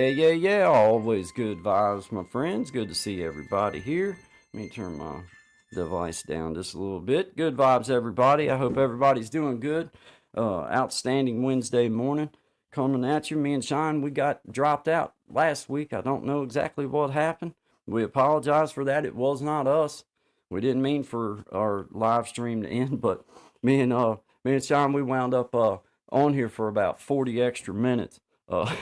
Yeah. Always good vibes, my friends. Good to see everybody here. Let me turn my device down just a little bit. Good vibes, everybody. I hope everybody's doing good. Outstanding Wednesday morning coming at you. Me and Sean, we got dropped out last week. I don't know exactly what happened. We apologize for that. It was not us. We didn't mean for our live stream to end, but me and Sean, we wound up on here for about 40 extra minutes. Uh,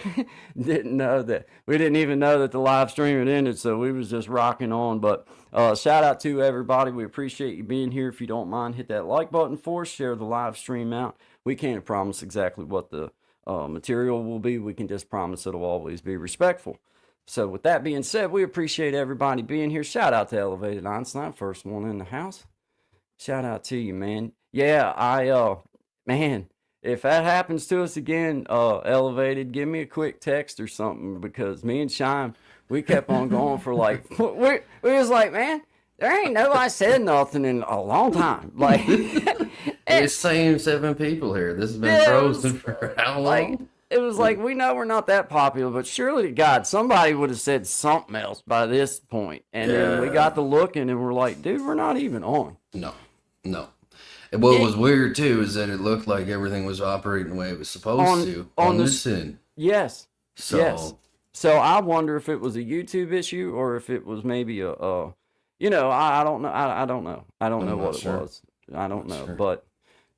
didn't know that we didn't even know that the live stream had ended, so we was just rocking on. But shout out to everybody. We appreciate you being here. If you don't mind, hit that like button for us. Share the live stream out. We can't promise exactly what the material will be. We can just promise it'll always be respectful. So with that being said, we appreciate everybody being here. Shout out to Elevated Einstein, first one in the house. Shout out to you, man. Yeah, man, if that happens to us again, Elevated, give me a quick text or something because me and Shine, we kept on going for like, we was like, man, there ain't nobody said nothing in a long time. Like, It's same 7 people here. This has been Yeah, it frozen was, for how long? like, it was like, we know we're not that popular, but surely to God, somebody would have said something else by this point. And then we got to looking and we're like, dude, we're not even on. No. And what Yeah. was weird too is that it looked like everything was operating the way it was supposed to on this end. Yes. So Yes. So I wonder if it was a YouTube issue or if it was maybe I don't know. I don't know. I don't know I'm not what sure. it was. I don't Not know. sure. But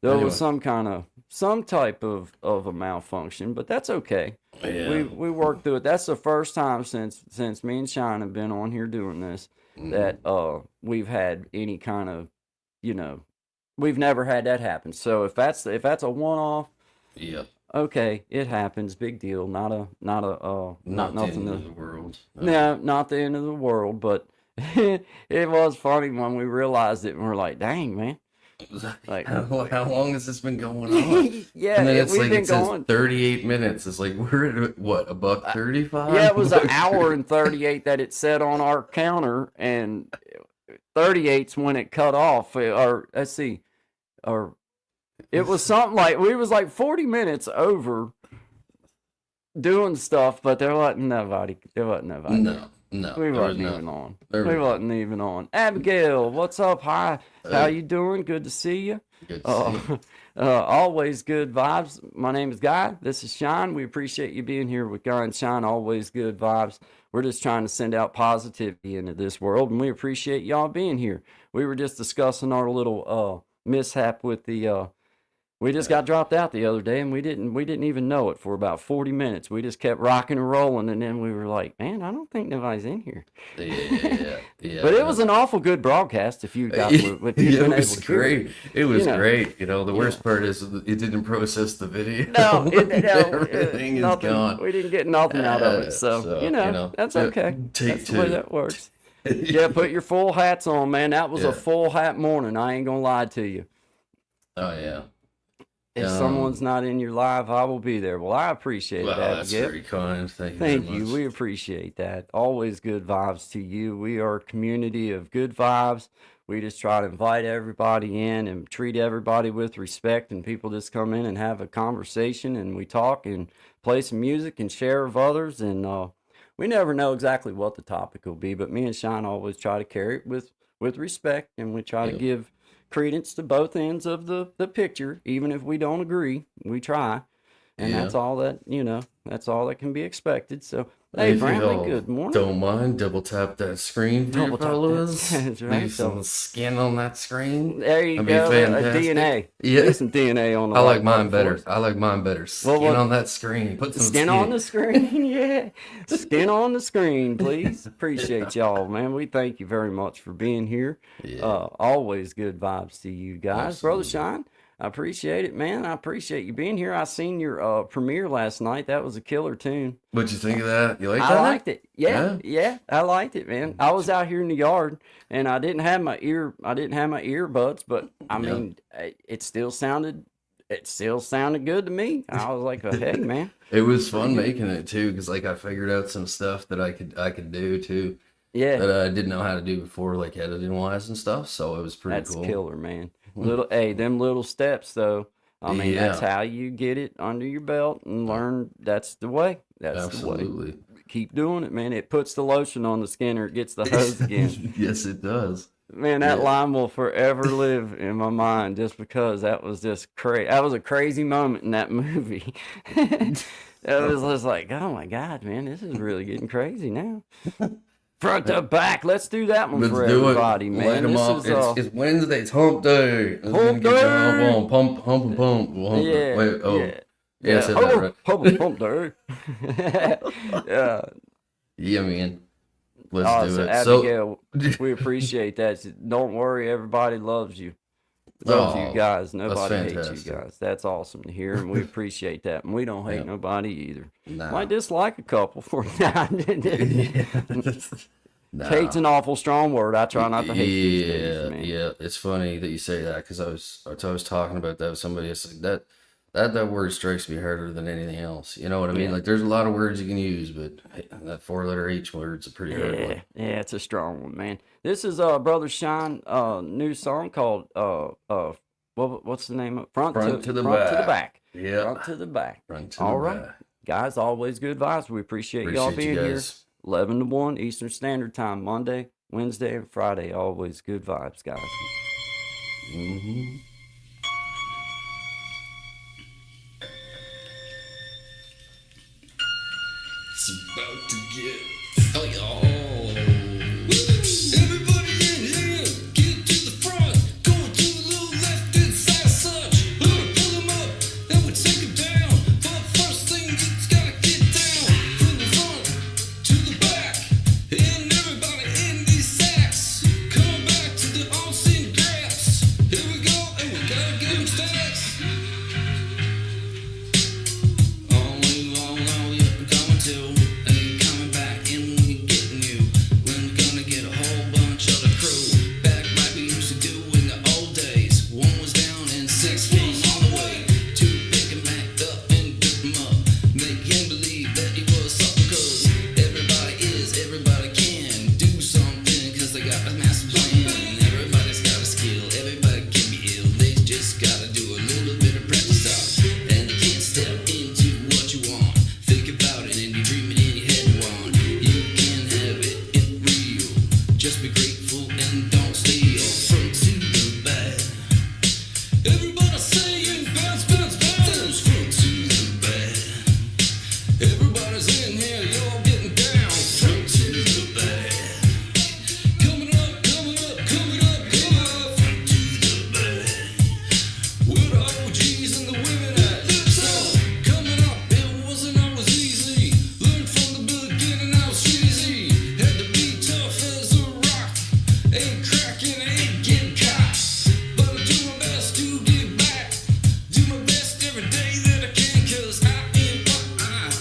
there was Anyway. some type of a malfunction, but that's okay. Yeah. We worked through it. That's the first time since me and Shine have been on here doing this that we've had any kind of, we've never had that happen. So if that's a one off, Yep. okay, it happens. Big deal. Not Not the nothing end to of the world. no, not the end of the world, but it was funny when we realized it and we're like, dang, man. Like, How long has this been going on? yeah, And then it's we've like been it says going. 38 minutes. It's like we're at what, a buck 35? Yeah, it was an hour and 38 that it said on our counter, and 38's when it cut off. Or let's see, or it was something like we was like 40 minutes over doing stuff, but there wasn't nobody. No, We there was wasn't no. even on. There We was wasn't even on. Abigail, what's up? Hi, how you doing? Good to see you. good to see. Always good vibes. My name is Guy. This is Sean. We appreciate you being here with Guy and Sean. Always good vibes. We're just trying to send out positivity into this world, and we appreciate y'all being here. We were just discussing our little mishap with the we just got dropped out the other day, and we didn't even know it for about 40 minutes. We just kept rocking and rolling, and then we were like, man, I don't think nobody's in here. Yeah. But it was an awful good broadcast if you got Yeah, if you've been it was able to hear it. great. It was You know. great. The worst part is it didn't process the video. No, Everything is nothing. gone. We didn't get nothing out of it, so that's okay. Take That's the way two. that works. Yeah, put your full hats on, man. That was a Yeah. full hat morning. I ain't gonna lie to you. Oh yeah. If someone's not in your live, I will be there. Well, I appreciate Well, it, that's Abigail. very kind. Thank you Thank very you. much. We appreciate that. Always good vibes to you. We are a community of good vibes. We just try to invite everybody in and treat everybody with respect, and people just come in and have a conversation, and we talk and play some music and share with others. And we never know exactly what the topic will be, but me and Sean always try to carry it with respect, and we try to Yep. give credence to both ends of the picture, even if we don't agree. We try. And Yeah. that's all that's all that can be expected. So, hey, If you Brantley, all good morning. don't mind, double tap that screen for Double your tap that. followers. That's right. Leave some skin on that screen. There you That'd be go. fantastic. DNA. Yeah. Leave some DNA on the I like white mine button better. for us. I like mine better. Skin what- on that screen. Put some Skin on the screen, yeah. Skin on the screen, please. Appreciate y'all, man. We thank you very much for being here. Yeah. Always good vibes to you guys, Brother Absolutely. Shine. I appreciate it, man. I appreciate you being here. I seen your premiere last night. That was a killer tune. What'd you think of that? You like I that? liked it. Yeah, I liked it, man. I was out here in the yard and I didn't have my earbuds, but I Yeah. mean, it still sounded good to me. I was like, hey, man. It was fun making it too, because like I figured out some stuff that I could do too Yeah, that I didn't know how to do before, like editing wise and stuff. So it was pretty that's cool. killer, man. Them little steps though. I mean, that's Yeah. how you get it under your belt and learn. That's the way. That's the way. Absolutely. keep doing it, man. It puts the lotion on the skin or it gets the hose again. Yes, it does. Man, that line will forever live in my mind just because that was just crazy. That was a crazy moment in that movie. It was just like, oh my God, man, this is really getting crazy now. Front to back. Let's do that one for everybody, man. Light 'em up. It's Wednesday. It's hump day. Hump day. Hump and pump. Yeah. Wait, yeah. I said that right. Hump day. Yeah. Yeah, man. Let's do it. Abigail, we appreciate that. Don't worry, everybody loves you. Loves you guys. Nobody hates you guys. That's awesome to hear, and we appreciate that. And we don't hate nobody either. Nah. Might dislike a couple for now. Nah. Hate's an awful strong word. I try not to hate these days, man. Yeah. It's funny that you say that because I was talking about that with somebody. It's like that word strikes me harder than anything else. You know what I mean? Like there's a lot of words you can use, but that 4-letter H word's a pretty hard one. Yeah, it's a strong one, man. This is Brother Shine new song called what's the name of it? Front to the back. Yeah. Front to the back. Front to All the right. back. Guys, always good vibes. We appreciate y'all being here. 11 to 1 Eastern Standard Time, Monday, Wednesday, and Friday. Always good vibes, guys. Mm-hmm. It's about to get everybody in here, get to the front, going to the little left and side such. Pull them up, then we take them down. But first thing, you gotta get down from the front to the back, and everybody in these sacks. Come back to the all-seen graphs. Here we go, and we gotta get them stacks. All you're coming to. Coming back and we getting you. We're gonna get a whole bunch of the crew back like we used to do in the old days. One was down and 6 came on the way to pick him back up and pick him up. Make him believe that he was something, cause everybody can do something, cause they got a master plan. Everybody's got a skill, everybody can be ill. They just gotta do a little bit of practice out, and they can't step into what you want. Think about it and you dream it in your head one. You can have it in real. Just be grateful and don't steal. Front to the back. Everybody saying bounce, bounce, bounce. Front to the back. Everybody's in here, you're getting down. Front to the back. Coming up, coming up, coming up, coming up. Front to the back. Where the OGs and the women at? So, coming up, it wasn't always easy. Learned from the beginning how it's cheesy. Had to be tough as a rock. Ain't cracking, ain't getting caught. But I do my best to give back. Do my best every day that I can, cause I am what I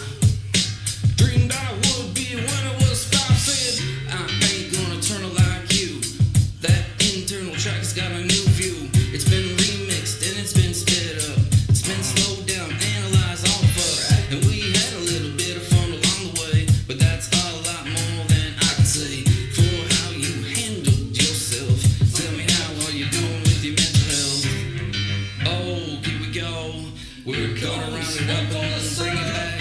dreamed I would be when I was 5. Said, I ain't gonna turn out like you. That internal track has got a new view. It's been remixed and it's been sped up. It's been slowed down, analyzed all fuck. And we had a little bit of fun along the way, but that's a lot more than I can say for how you handled yourself. Tell me, how are you doing with your mental health? Oh, here we go. We're gonna round it up and bring it back.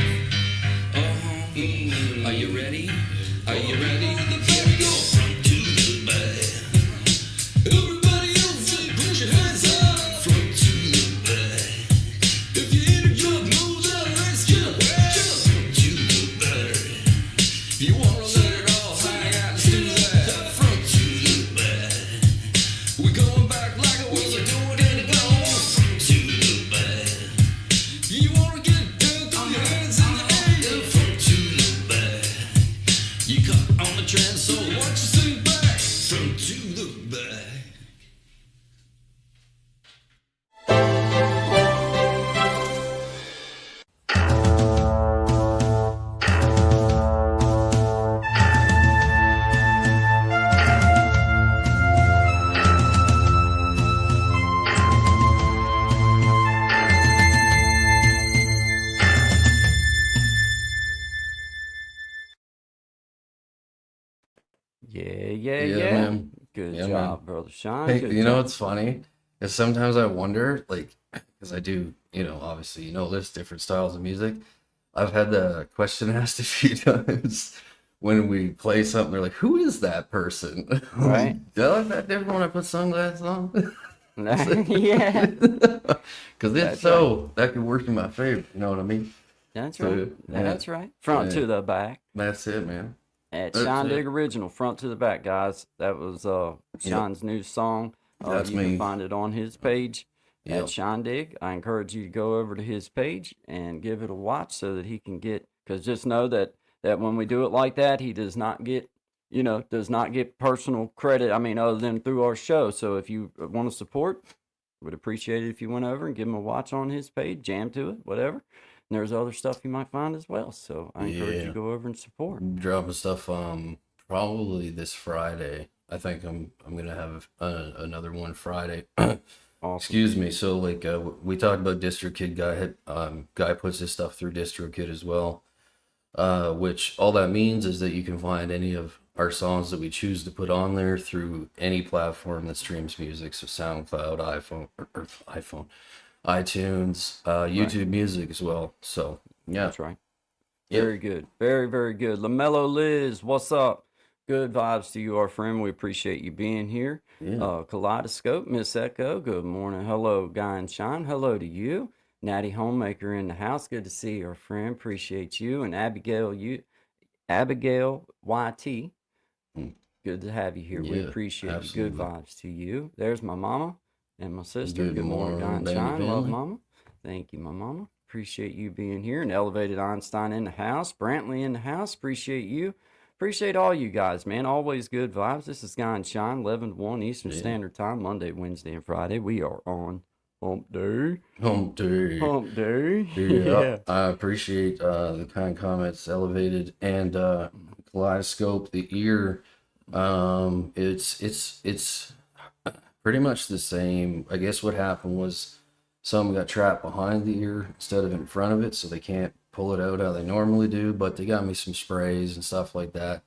Are you ready? Are you ready? Here we go. Front to the back. Everybody else, just put your hands up. Front to the back. If you're in a good mood, then let's get back. Front to the back. If you wanna let it all hang out, let's do that. Front to the back. We're going back like it was doing it again. Front to the back. You wanna get down, throw your hands in the air. Front to the back. You caught on the trend, so what you say back? Front to the back. Yeah. Man. Good Yeah, job, man. Brother Shine. Hey, Good you know job. what's funny? Is sometimes I wonder, like, because I do, obviously, this, different styles of music. I've had the question asked a few times when we play something. They're like, "Who is that person?" I'm like, Right? "Do I look that different when I put sunglasses on?" Yeah, Because it's that's right. so that could work in my favor. You know what I mean? That's right. So yeah, That's right. Front yeah, to the back. that's it, man. At That's Shine it. Dig Original, front to the back, guys. That was Yep, Shine's new song. that's You can me. find it on his page at Yep. Shine Dig. I encourage you to go over to his page and give it a watch so that he can get. Because just know that when we do it like that, he does not get, does not get personal credit. I mean, other than through our show. So if you want to support, would appreciate it if you went over and give him a watch on his page, jam to it, whatever. And there's other stuff you might find as well. So I encourage you Yeah. to go over and support. Dropping stuff probably this Friday. I think I'm gonna have another one Friday. Awesome. Excuse me. So like we talked about DistroKid guy. Guy puts his stuff through DistroKid as well. Which all that means is that you can find any of our songs that we choose to put on there through any platform that streams music. So SoundCloud, iPhone, iTunes, YouTube Music as well. So yeah. That's right. Yep. Very good. Very, very good. LaMelo Liz, what's up? Good vibes to you, our friend. We appreciate you being here. Yeah. Kaleidoscope, Miss Echo, good morning. Hello, Guy and Shine. Hello to you. Natty Homemaker in the house. Good to see you, our friend. Appreciate you. And Abigail YT. Mm. Good to have you here. We Yeah, appreciate you. Good absolutely. vibes to you. There's my mama and my sister. Good morning, Guy morning, and baby Shine. Love, family. mama. Thank you, my mama. Appreciate you being here. And Elevated Einstein in the house. Brantley in the house. Appreciate you. Appreciate all you guys, man. Always good vibes. This is Guy and Shine, 11 to 1 Eastern Yeah. Standard Time, Monday, Wednesday, and Friday. We are on Hump Day. Home day. Hump Day. Yeah, I appreciate the kind comments, Elevated and Kaleidoscope. The ear, it's pretty much the same. I guess what happened was some got trapped behind the ear instead of in front of it, so they can't pull it out how they normally do. But they got me some sprays and stuff like that,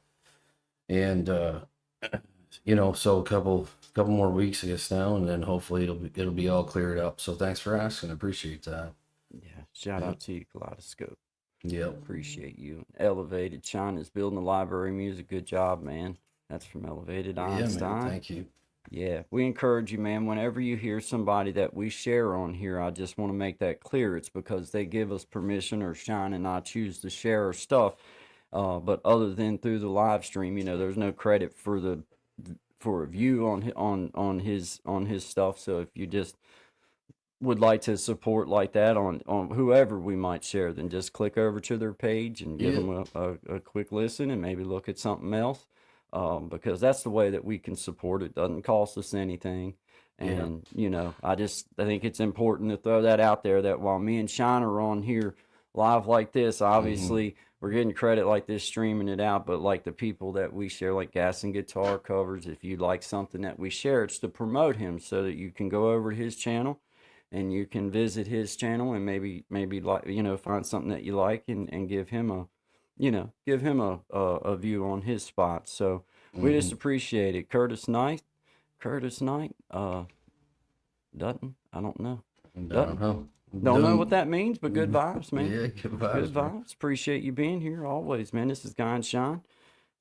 and so a couple more weeks, I guess now, and then hopefully it'll be all cleared up. So thanks for asking. I appreciate that. Yeah. Shout out to you, Kaleidoscope. Yep. Appreciate you. Elevated China's building the library music. Good job, man. That's from Elevated Yeah, man. Einstein. Thank you. Yeah, we encourage you, man. Whenever you hear somebody that we share on here, I just want to make that clear. It's because they give us permission or Shine and I choose to share our stuff. But other than through the live stream, there's no credit for a view on his stuff. So if you just would like to support like that on whoever we might share, then just click over to their page and give Yeah. them a quick listen and maybe look at something else. Because that's the way that we can support it. Doesn't cost us anything. Yeah. And, I think it's important to throw that out there that while me and Shine are on here live like this, obviously we're getting credit like this, streaming it out, but like the people that we share, like Gas and Guitar covers, if you like something that we share, it's to promote him so that you can go over to his channel and you can visit his channel and maybe like, find something that you like and give him a view on his spot. So we just appreciate it. Curtis Knight, Dutton, I don't know. I don't Dutton. know. Don't know what that means, but good vibes, man. Yeah, good vibes. Good man. vibes. Appreciate you being here always, man. This is Guy and Shine,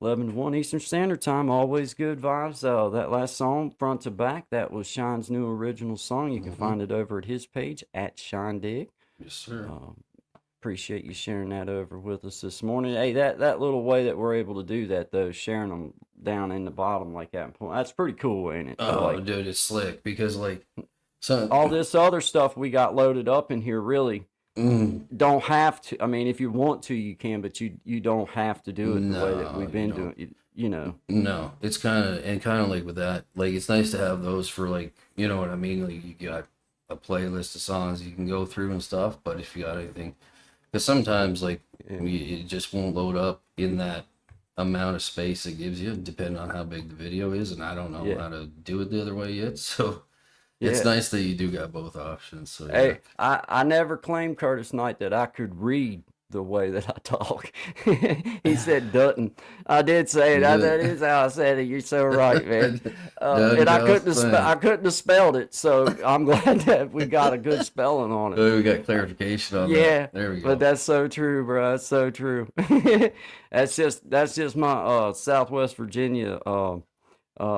11 to 1 Eastern Standard Time. Always good vibes. That last song, front to back, that was Shine's new original song. You can find it over at his page at Shine Dig. Yes, sir. Appreciate you sharing that over with us this morning. Hey, that little way that we're able to do that though, sharing them down in the bottom like that, that's pretty cool, ain't it? Oh, Like, dude, it's slick because so all this other stuff we got loaded up in here really don't have to. I mean, if you want to, you can, but you don't have to do it the way that No, we've you been don't. doing it. No, it's kind of like with that. Like it's nice to have those for like you know what I mean. Like you got a playlist of songs you can go through and stuff. But if you got anything, because sometimes like it just won't load up in that amount of space it gives you, depending on how big the video is. And I don't know Yeah. how to do it the other way yet. So it's Yeah. nice that you do got both options. So yeah. Hey, I never claimed, Curtis Knight, that I could read the way that I talk. He said Dutton. I did say it. That is how I said it. You're so right, man. And I couldn't have spelled it, so I'm glad that we got a good spelling on it. Oh, we got clarification on Yeah, that. There we go. but that's so true, bro. That's so true. That's just my Southwest Virginia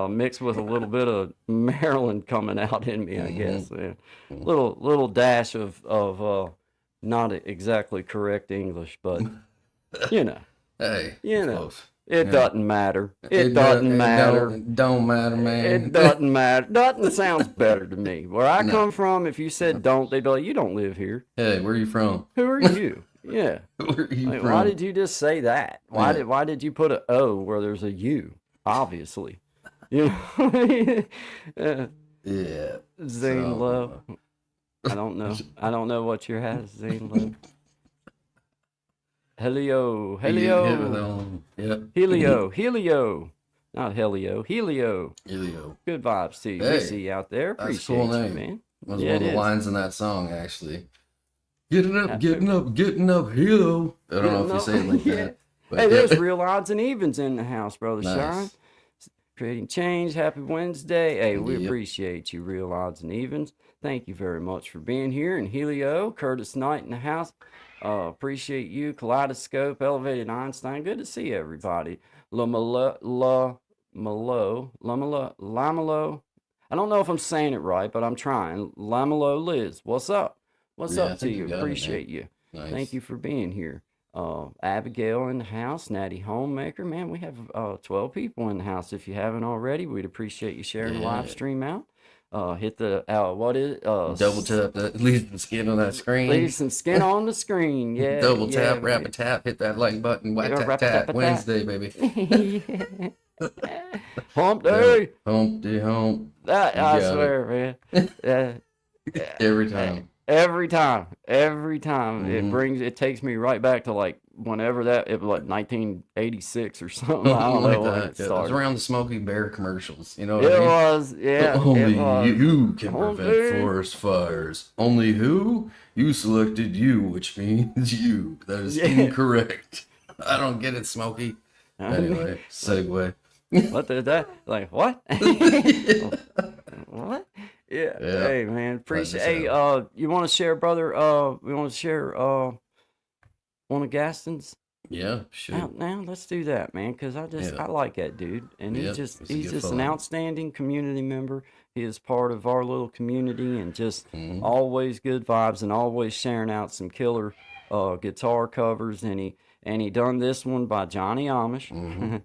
mixed with a little bit of Maryland coming out in me, I guess. Yeah. Little dash of not exactly correct English, but you know, Hey, you know, close. it Yeah. doesn't matter. It doesn't matter. Don't matter, man. It doesn't matter. Doesn't sounds better to me. Where I come from, if you said don't, they'd be like, you don't live here. Hey, where are you from? Who are you? Yeah. Where are you Like, from? why did you just say that? Yeah. Why did you put a O where there's a U? Obviously. You know, Yeah. Zane So, Lowe. I don't know. I don't know what your hat is, Zane Lowe. Helio. Yep. Helio. Not Helio. Helio. Helio. Good vibes to you. Hey, We see you out there. that's a Appreciate cool you, name. man. Was Yeah, one of it the is. lines in that song, actually. Getting up, Hilo. I don't know if you say it like that. But Hey, yeah. there's real odds and evens in the house, Brother Nice. Shine. Creating change. Happy Wednesday. Hey, we Yep. appreciate you, real odds and evens. Thank you very much for being here. And Helio, Curtis Knight in the house. Appreciate you. Kaleidoscope, Elevated Einstein. Good to see everybody. Lamalo. I don't know if I'm saying it right, but I'm trying. Lamalo Liz, what's up? What's Yeah, I up to think you? you got it, man. Appreciate you. Nice. Thank you for being here. Abigail in the house, Natty Homemaker. Man, we have 12 people in the house. If you haven't already, we'd appreciate you sharing the live Yeah. stream out. Hit the what is it? Double tap that, leave the skin on that screen. Leave some skin on the screen. Yeah. Double yeah, tap, rapid tap, hit that like button, whack Yeah, tap rapid tap. tap, Wednesday, baby. Hump day. Humpty hump. That You I got it. swear, man. Every time. Every time it takes me right back to like whenever it was like 1986 or something. I don't know when it It was started. around the Smokey Bear commercials. You know what It I mean? was, yeah. Only it was. you can Only- prevent forest fires. Only who? You selected you, which means you. That is Yeah. incorrect. I don't get it, Smokey. Anyway, segue. What did that? Like what? What? Yeah. Yeah. Hey man, appreciate. this Hey, you want to share, brother? We want to share one of Gaston's Yeah, sure. out now. Let's do that, man, because Yeah. I like that dude, and Yep, he's he's a an good fella. outstanding community member. He is part of our little community, and just Mhm. always good vibes, and always sharing out some killer guitar covers. And he done this one by Johnny Amish.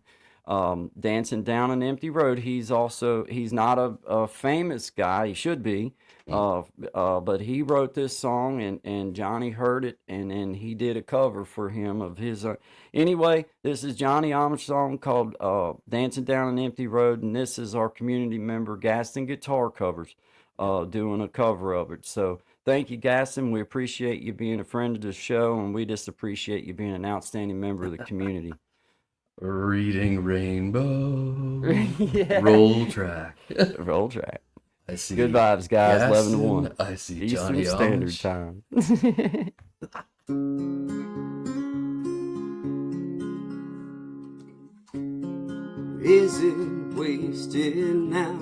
Dancing Down an Empty Road. He's not a famous guy. He should be. But he wrote this song, and Johnny heard it, and then he did a cover for him of his. Anyway, this is Johnny Amish song called Dancing Down an Empty Road, and this is our community member Gaston Guitar Covers doing a cover of it. So thank you, Gaston. We appreciate you being a friend of the show, and we just appreciate you being an outstanding member of the community. Reading Rainbow. Yeah. Roll track. Roll track. I see. Good vibes, guys. 11 to 1. Gaston, I see Eastern Johnny Standard Amish. Time. Is it wasted now?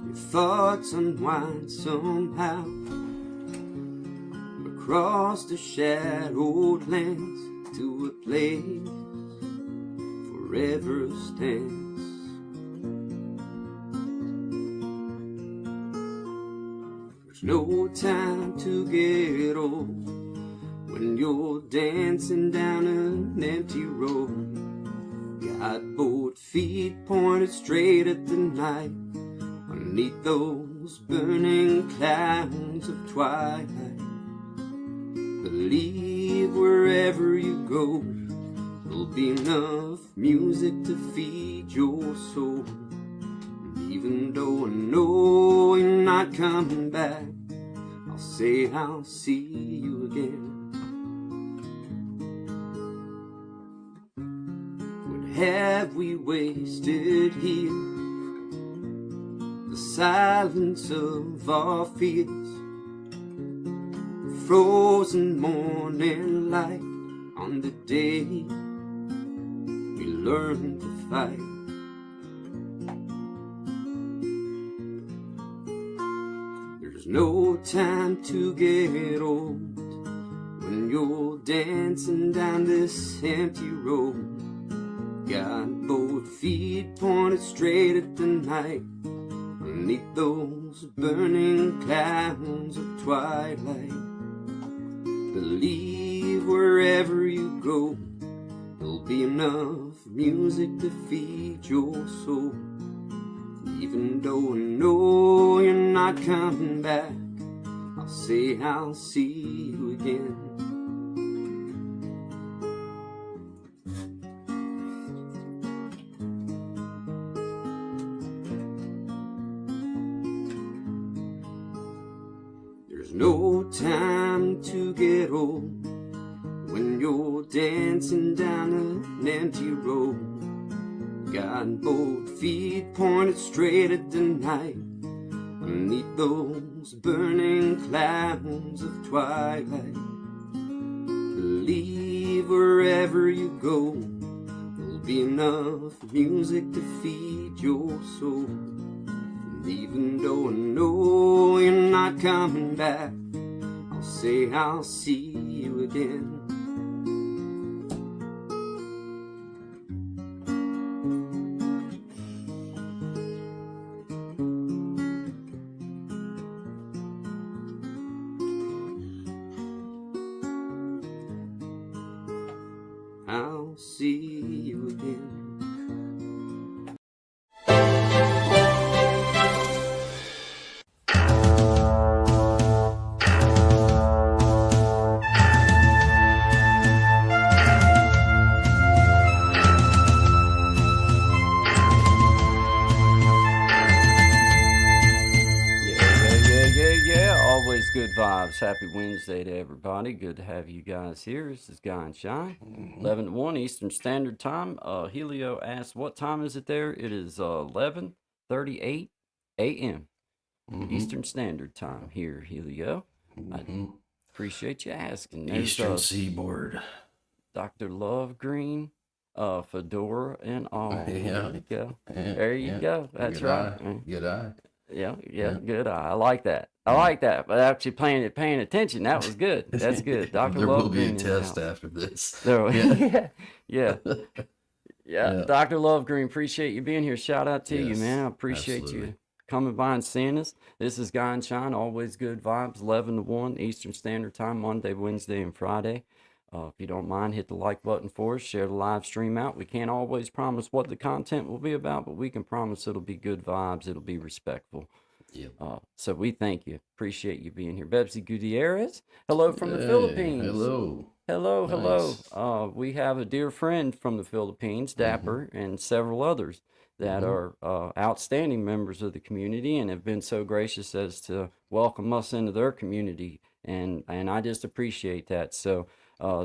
Your thoughts unwind somehow across the shadowed lands to a place forever stands. There's no time to get old when you're dancing down an empty road. Got both feet pointed straight at the night, underneath those burning clouds of twilight. Believe wherever you go, there'll be enough music to feed your soul. And even though I know you're not coming back, I'll say I'll see you again. Have we wasted here the silence of our fears, frozen morning light on the day we learned to fight. There's no time to get old when you're dancing down this empty road. Got both feet pointed straight at the night, beneath those burning clouds of twilight. Believe wherever you go, there'll be enough music to feed your soul. Even though I know you're not coming back, I'll say I'll see you again. There's no time to get old when you're dancing down an empty road. Got both feet pointed straight at the night, beneath those burning clouds of twilight. Believe wherever you go, there'll be enough music to feed your soul. And even though I know you're not coming back, I'll say I'll see you again. I'll see you again. Yeah. Always good vibes. Happy Wednesday to everybody. Good to have you guys here. This is Guy and Shine. 11 to 1 Eastern Standard Time. Helio asked, what time is it there? It is 11:38 a.m. Eastern Standard Time here, Helio. I appreciate you asking. There's, Eastern Seaboard. Dr. Love Green, Fedora, and all. Yeah. There you go. Yeah, There you go. That's Good right. eye. Good eye. Yeah, Yeah. good eye. I like that. I like that. But actually paying attention, that was good. That's good. Dr. There Love will be a Green in the test house. after this. There- Yeah. yeah. Yeah. Dr. Love Green, appreciate you being here. Shout out to you, Yes, man. I appreciate you absolutely. coming by and seeing us. This is Guy and Shine, always good vibes, 11 to 1 Eastern Standard Time, Monday, Wednesday, and Friday. If you don't mind, hit the like button for us. Share the live stream out. We can't always promise what the content will be about, but we can promise it'll be good vibes. It'll be respectful. Yep. So we thank you. Appreciate you being here. Bebsy Gutierrez, hello from the Hey, Philippines. Hello. Hello. Nice. We have a dear friend from the Philippines, Dapper, and several others that are outstanding members of the community and have been so gracious as to welcome us into their community. And I just appreciate that. So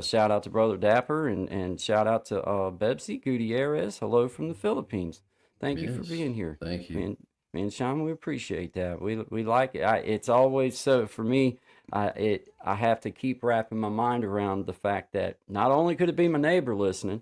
shout out to Brother Dapper and shout out to Bebsy Gutierrez. Hello from the Philippines. Thank you for Yes, being here. thank you. Man, Sean, we appreciate that. We like it. It's always so for me. I have to keep wrapping my mind around the fact that not only could it be my neighbor listening,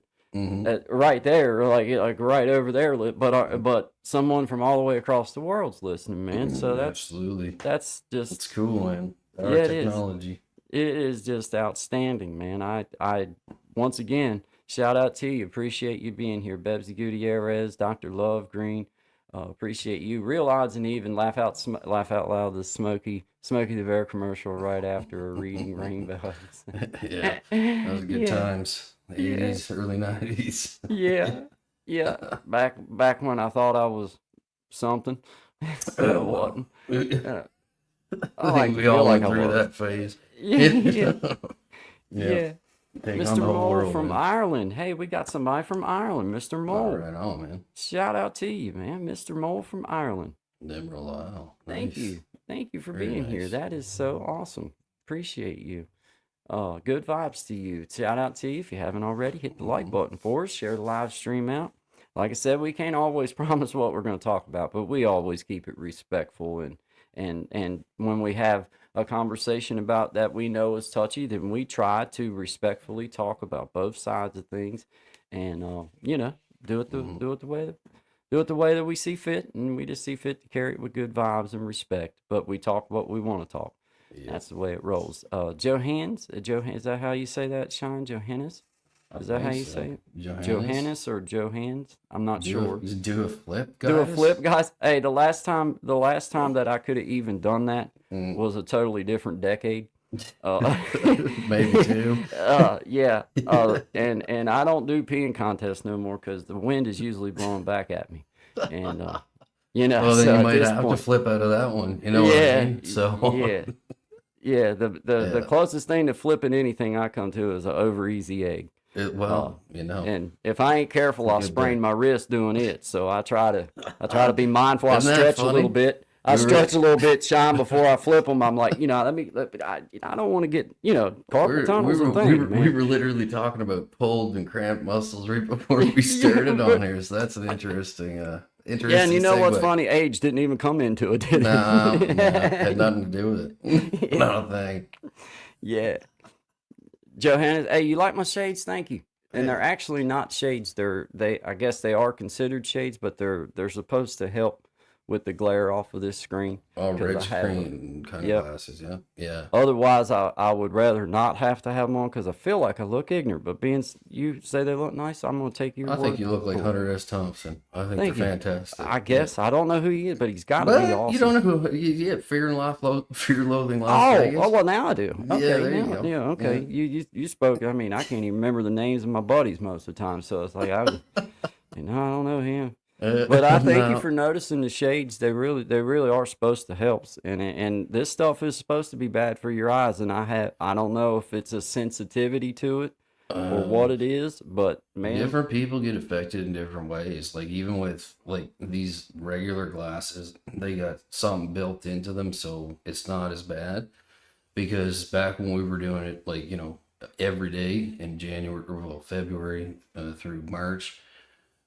right there, like right over there, but someone from all the way across the world's listening, man. So Absolutely. that's just It's cool, man. Our Yeah, it is. technology. it is just outstanding, man. I once again shout out to you. Appreciate you being here, Bebsy Gutierrez, Dr. Love Green. Appreciate you. Real odds and even laugh out loud. The Smokey the Bear commercial right after a reading rainbows. Yeah. That was good Yeah. times. The 80s, early 90s. Yeah. Back when I thought I was something, but I wasn't. I like think to we feel all like went I through was. that phase. Yeah. Take on Mr. the whole Mole world, from man. Ireland. Hey, we got somebody from Ireland, Mr. Mole. Right on, man. Shout out to you, man, Mr. Mole from Ireland. Deborah Lyle. Thank Nice. you. Thank you for Very being here. nice. That is so awesome. Appreciate you. Good vibes to you. Shout out to you. If you haven't already, hit the like button for us. Share the live stream out. Like I said, we can't always promise what we're going to talk about, but we always keep it respectful. And when we have a conversation about that we know is touchy, then we try to respectfully talk about both sides of things, and you know, do it the way that we see fit, and we just see fit to carry it with good vibes and respect. But we talk what we want to talk. That's the way it rolls. Johannes, is that how you say that, Sean? Johannes? Is that how you say it? Johannes or Johans? I'm not sure. Do a flip, guys. Do a flip, guys. Hey, the last time that I could have even done that was a totally different decade. Maybe two. Yeah. And I don't do peeing contests no more because the wind is usually blowing back at me, and you know. Well, then so you at might this have point, to flip out of that one. You know what I mean? So yeah. Yeah, the Yeah. closest thing to flipping anything I come to is an over easy egg. well, you know. And if I ain't careful, I'll Good sprain bit. my wrist doing it. So I try to be mindful. I Isn't that stretch a funny? little bit. I stretch a little bit, Shine, before I flip them. I'm like, I don't want to get, carpal tunnels and things, man. We were literally talking about pulled and cramped muscles right before we started on here. So that's an interesting, interesting. Yeah, and you know what's segue. funny? Age didn't even come into it, did it? No, had nothing to do with it. Not a thing. Yeah. Johannes, hey, you like my shades? Thank you. And they're actually not shades. I guess they are considered shades, but they're supposed to help with the glare off of this screen. All 'cause I red have 'em. screen kind Yep. of glasses, yeah. Yeah. Otherwise, I would rather not have to have them on because I feel like I look ignorant. But you say they look nice, I'm going to take your I word. think you look like Hunter S. Thompson. I think Thank they're you. fantastic. I guess. I don't know who he is, but he's got to But be awesome. you don't know who, yeah, Fear and Loathing Las Oh, Vegas. well, now I do. Okay, there you now, go. yeah, okay. Yeah. You spoke. I mean, I can't even remember the names of my buddies most of the time, so it's like I don't know him. But I thank you No. for noticing the shades. They really are supposed to help, and this stuff is supposed to be bad for your eyes. And I don't know if it's a sensitivity to it or what it is, but man, Different people get affected in different ways. Like even with like these regular glasses, they got something built into them, so it's not as bad. Because back when we were doing it, like every day in January, or well, February through March,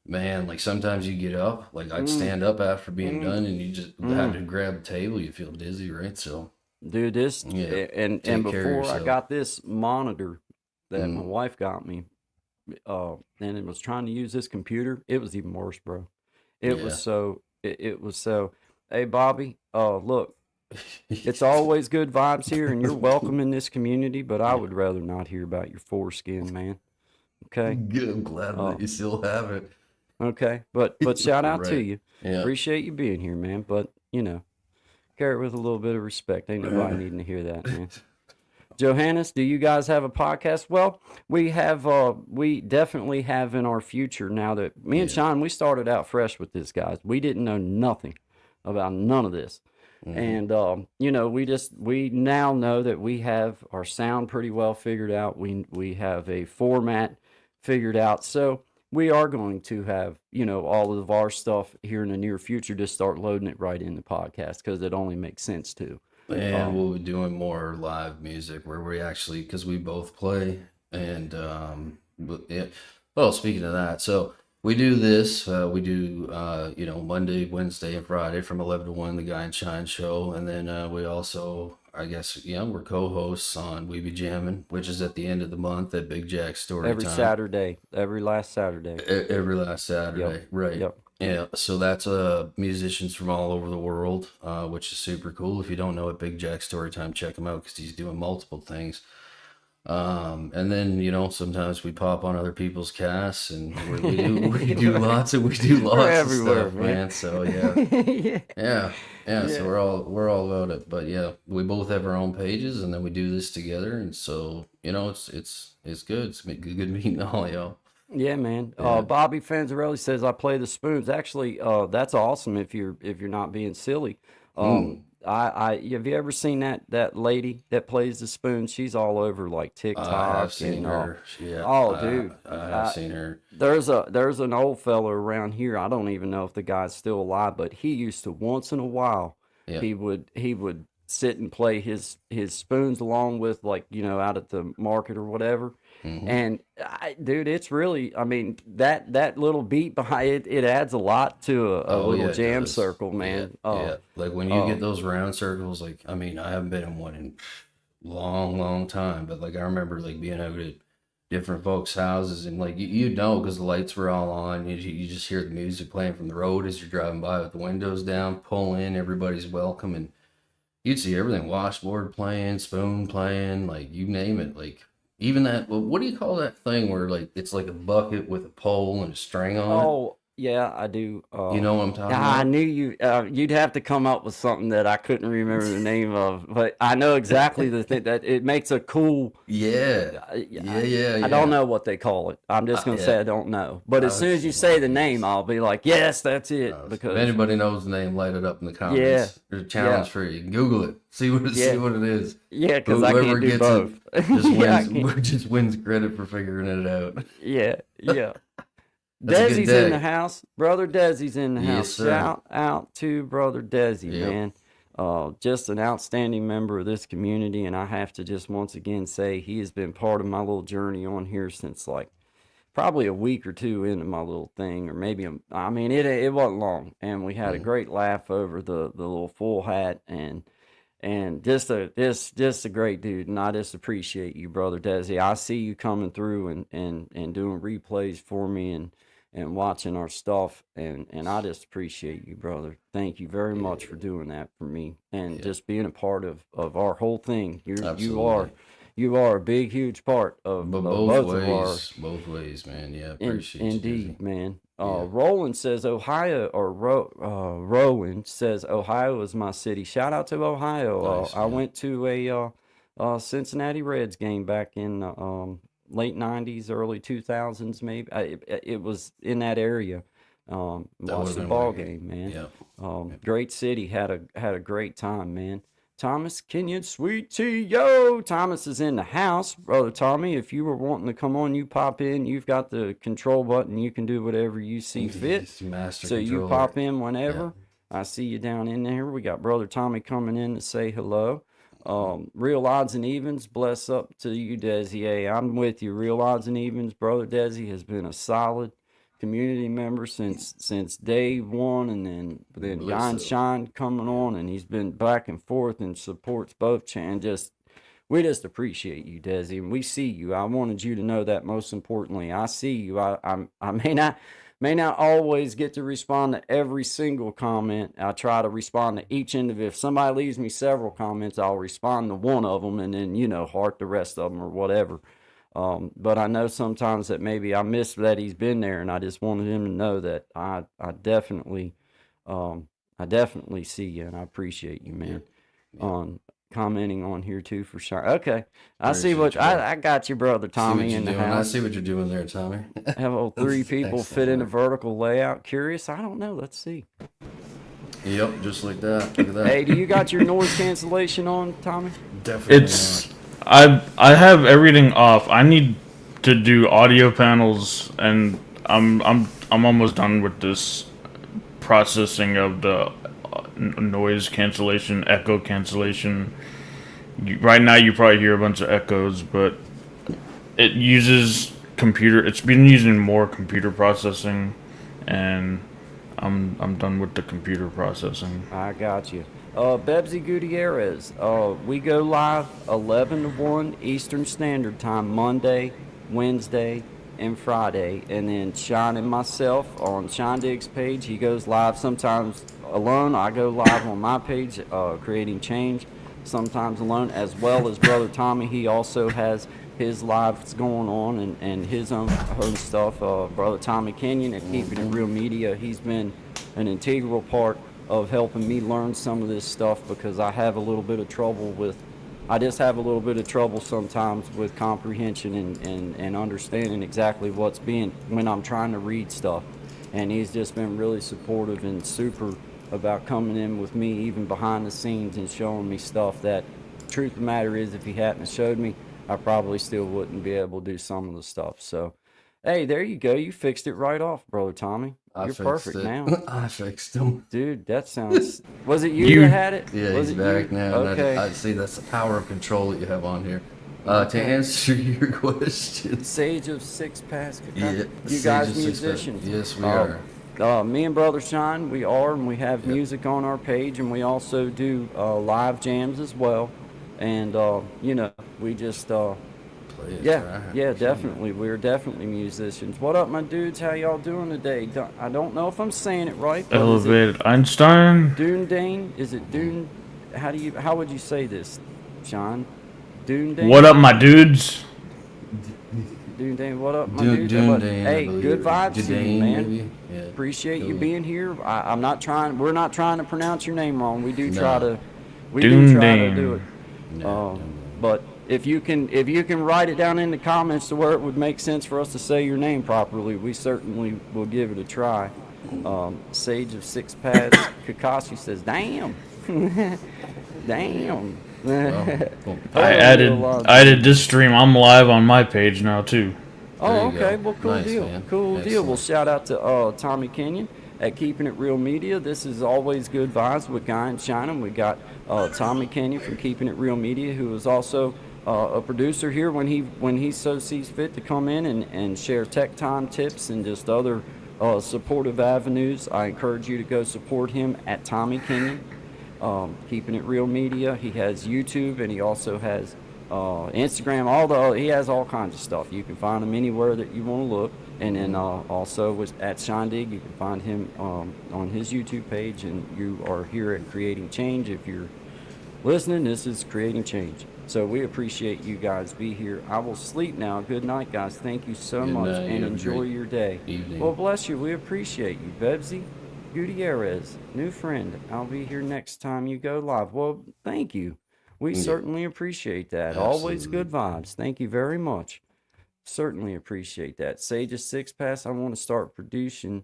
man, like sometimes you get up, like I'd stand up after being done, and you just had to grab a table. You feel dizzy, right? So dude, this Yeah, and take care of before I yourself. got this monitor that my wife got me, and it was trying to use this computer, it was even worse, bro. It was Yeah. so it was so. Hey, Bobby, look, it's always good vibes here, and you're welcome in this community. But I would rather not hear about your foreskin, man. Okay, Good. I'm glad that you still have it. okay. But shout out to Right. you. Yeah. Appreciate you being here, man. But carry it with a little bit of respect. Ain't nobody needing to hear that, man. Johannes, do you guys have a podcast? Well, we have. We definitely have in our future now that me and Sean, we started out fresh with this, guys. We didn't know nothing about none of this. And we now know that we have our sound pretty well figured out. We have a format figured out. So we are going to have, all of our stuff here in the near future, just start loading it right in the podcast because it only makes sense to. And we'll be doing more live music where we actually, because we both play. And, but yeah. Well, speaking of that, so we do this, we do, Monday, Wednesday, and Friday from 11 to 1, the Guy and Shine show. And then we also, I guess, we're co-hosts on We Be Jammin', which is at the end of the month at Big Jack's Story Every Time. Saturday, every last Saturday. Every last Saturday, right? Yep. Yeah, so that's musicians from all over the world, which is super cool. If you don't know it, Big Jack Storytime, check him out because he's doing multiple things. And then sometimes we pop on other people's casts, and we do lots of everywhere, stuff, man. man. So yeah. So we're all about it. But yeah, we both have our own pages, and then we do this together, and so it's good. It's good meeting all y'all. Yeah, man. Bobby Fanzarelli says I play the spoons. Actually, that's awesome. If you're not being silly, I have you ever seen that lady that plays the spoons? She's all over like TikTok. I have seen and, her. Yeah. Oh, dude. I have seen her. There's an old fella around here. I don't even know if the guy's still alive, but he used to once in a while. Yeah. He would sit and play his spoons along with, like, out at the market or whatever. And dude, it's really, I mean, that little beat behind it, it adds a lot to a Oh little yeah, it jam does. circle, Yeah, man. yeah. Like when you get those round circles, like I mean, I haven't been in one in long, long time, but like I remember like being over at different folks' houses and like you know because the lights were all on, you just hear the music playing from the road as you're driving by with the windows down, pull in, everybody's welcome, and you'd see everything, washboard playing, spoon playing, like you name it, like. Even that, well, what do you call that thing where like it's like a bucket with a pole and a string on it? Oh, yeah, I do. You know what I'm talking I about? knew you'd have to come up with something that I couldn't remember the name of, but I know exactly the thing that it makes a cool. Yeah, I, yeah, I don't yeah. know what they call it. I'm just gonna Yeah. say I don't know. But as soon as you Okay, say well, the name, yes. I'll be like, yes, that's it. If Because anybody knows the name, light it up in the yeah, comments. There's a yeah, challenge for you. Google it. See yeah, what it is. yeah, because I Whoever can't do gets it both. just Yeah, I wins can't. just wins credit for figuring it out. Yeah, yeah. That's a good Desi's in the day. house. Brother Desi's in the Yes, house. sir. Shout out to Brother Desi, Yep. man. Just an outstanding member of this community. And I have to just once again say he has been part of my little journey on here since like probably a week or two into my little thing, or maybe I mean it wasn't long. And we had a Mm, great laugh over the little full hat and just a great dude, and I just appreciate you, brother Desi. I see you coming through and doing replays for me and watching our stuff, and I just appreciate you, brother. Thank you very much for doing that for me and yeah, just being a part of our whole thing. absolutely. You are a big huge part But of both of our. both ways, man. Yeah, In, appreciate you, Dizzy. indeed, man. Yeah, Roland says Ohio, or Rowan says Ohio is my city. Shout out to Ohio. nice, I man. went to a Cincinnati Reds game back in late '90s, early 2000s, maybe. It was in that area. That would Watched have the been ball wicked. game, man. Yeah. Great city. Had a great time, man. Thomas Kenyon, sweet tea, yo! Thomas is in the house, brother Tommy. If you were wanting to come on, you pop in. You've got the control button. You can do whatever you see fit. He's master So you controller. pop in Yeah. whenever. I see you down in there. We got brother Tommy coming in to say hello. Real odds and evens. Bless up to you, Desi. Hey, I'm with you. Real odds and evens. Brother Desi has been a solid community member since day one, and then Believe Jan so. Shine coming on, and he's been back and forth and supports both and just we just appreciate you, Desi, and we see you. I wanted you to know that most importantly. I see you. I may not always get to respond to every single comment. I try to respond to each individual. If somebody leaves me several comments, I'll respond to one of them and then heart the rest of them or whatever. But I know sometimes that maybe I missed that he's been there, and I just wanted him to know that I definitely see you, and I appreciate you, man. Yeah. On commenting on here too for sure. Okay, I see Appreciate what you, bro. I got you, brother See what Tommy, you're in the doing. I house. see what you're doing there, Tommy. Have all three That's people fit excellent in a work. vertical layout. Curious? I don't know. Let's see. Yep, just like that. Look at that. Hey, do you got your noise cancellation on, Tommy? Definitely It's not. I have everything off. I need to do audio panels, and I'm almost done with this processing of the noise cancellation, echo cancellation. Right now, you probably hear a bunch of echoes, but it uses computer. It's been using more computer processing, and I'm done with the computer processing. I got you. Bebsy Gutierrez. We go live 11 to 1 Eastern Standard Time, Monday, Wednesday, and Friday. And then Sean and myself on Sean Diggs' page, he goes live sometimes alone. I go live on my page, Creating Change, sometimes alone, as well as Brother Tommy. He also has his lives going on and his own stuff. Brother Tommy Kenyon at Keeping It Real Media, he's been an integral part of helping me learn some of this stuff because I have a little bit of trouble with I just have a little bit of trouble sometimes with comprehension and understanding exactly what's being when I'm trying to read stuff. And he's just been really supportive and super about coming in with me even behind the scenes and showing me stuff that truth of the matter is if he hadn't showed me, I probably still wouldn't be able to do some of the stuff. So Hey, there you go. You fixed it right off, brother Tommy. I You're fixed perfect it. now. I fixed him. Dude, that sounds. Was it you, You- that had it? Yeah, Was he's it back you? now. Okay. And I see that's the power of control that you have on here. To Okay. answer your question, Sage of Six Pass. yeah, You Sage guys of Six Pass. musicians? Yes, we are. Me and Brother Shine, we are, and we have Yep. music on our page, and we also do live jams as well. And we just Play it, yeah, try. yeah, definitely. We're definitely musicians. What up, my dudes? How y'all doing today? I don't know if I'm saying it right. But is it Elevated Einstein. Dune? Is it Dune? How would you say this, Sean? Dune Dane? What up, my dudes? Dune Dane, what up, my Dune dude? But, Dane, I hey, believe, good or vibes to you, Jadane, man. maybe? Yeah. Appreciate you Cool. being here. We're not trying to pronounce your name wrong. We do try No. to, we Dune do try to Dane. do it. No, But if you can write it down in the comments to where it would make sense for us to say your name properly, we certainly will give it a try. Sage of Six Paths, Kakashi says, "Damn, damn." Well, cool. I Oh, added a lot. I added this stream. I'm live on my page now too. Oh, There you okay. go. Well, cool Nice, deal. man. Cool deal. Well, Excellent. shout out to Tommy Kenyon at Keeping It Real Media. This is always good vibes with Guy and Shinham. We got Tommy Kenyon from Keeping It Real Media, who is also a producer here when he so sees fit to come in and share tech time tips and just other supportive avenues. I encourage you to go support him at Tommy Kenyon. Keeping It Real Media. He has YouTube and he also has Instagram. He has all kinds of stuff. You can find him anywhere that you want to look. And then also at Shindig, you can find him on his YouTube page. And you are here at Creating Change. If you're listening, this is Creating Change. So we appreciate you guys be here. I will sleep now. Good night, guys. Thank you so Good much, night. and You have a enjoy great your day. evening. Well, bless you. We appreciate you, Bebsy. Gutierrez, new friend. I'll be here next time you go live. Well, thank you. We Yeah. certainly appreciate that. Always Absolutely. good vibes. Thank you very much. Certainly appreciate that. Sage of Six Pass, I want to start producing.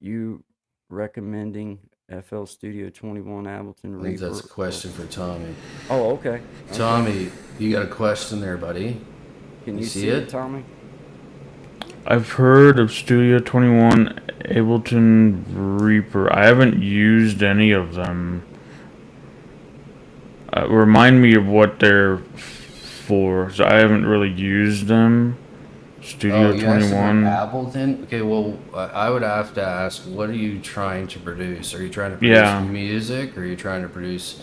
You recommending FL Studio 21 Ableton I think that's a Reaper? question for Tommy. Oh, okay. Tommy, you got a question there, buddy? Can you you see see it? it, Tommy? I've heard of Studio 21, Ableton, Reaper. I haven't used any of them. Remind me of what they're for. So I haven't really used them. Studio you asked about 21. Ableton? Okay, well, I would have to ask, what are you trying to produce? Are you trying to produce Yeah. music? Are you trying to produce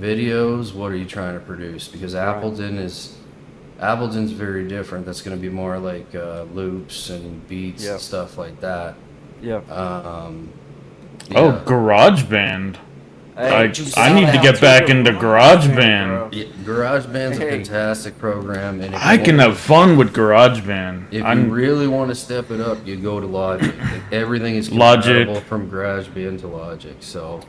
videos? What are you trying to produce? Because Ableton's very different. That's going to be more like loops and beats Yep. and stuff like that. Yeah. Um, Oh, yeah. GarageBand. I shout need to out get back the into GarageBand. Yeah, GarageBand's a Hey. fantastic program, and if I you can want- have fun with GarageBand. If you I'm really want to step it up, you go to Logic. Everything is Logic. compatible from GarageBand to Logic. So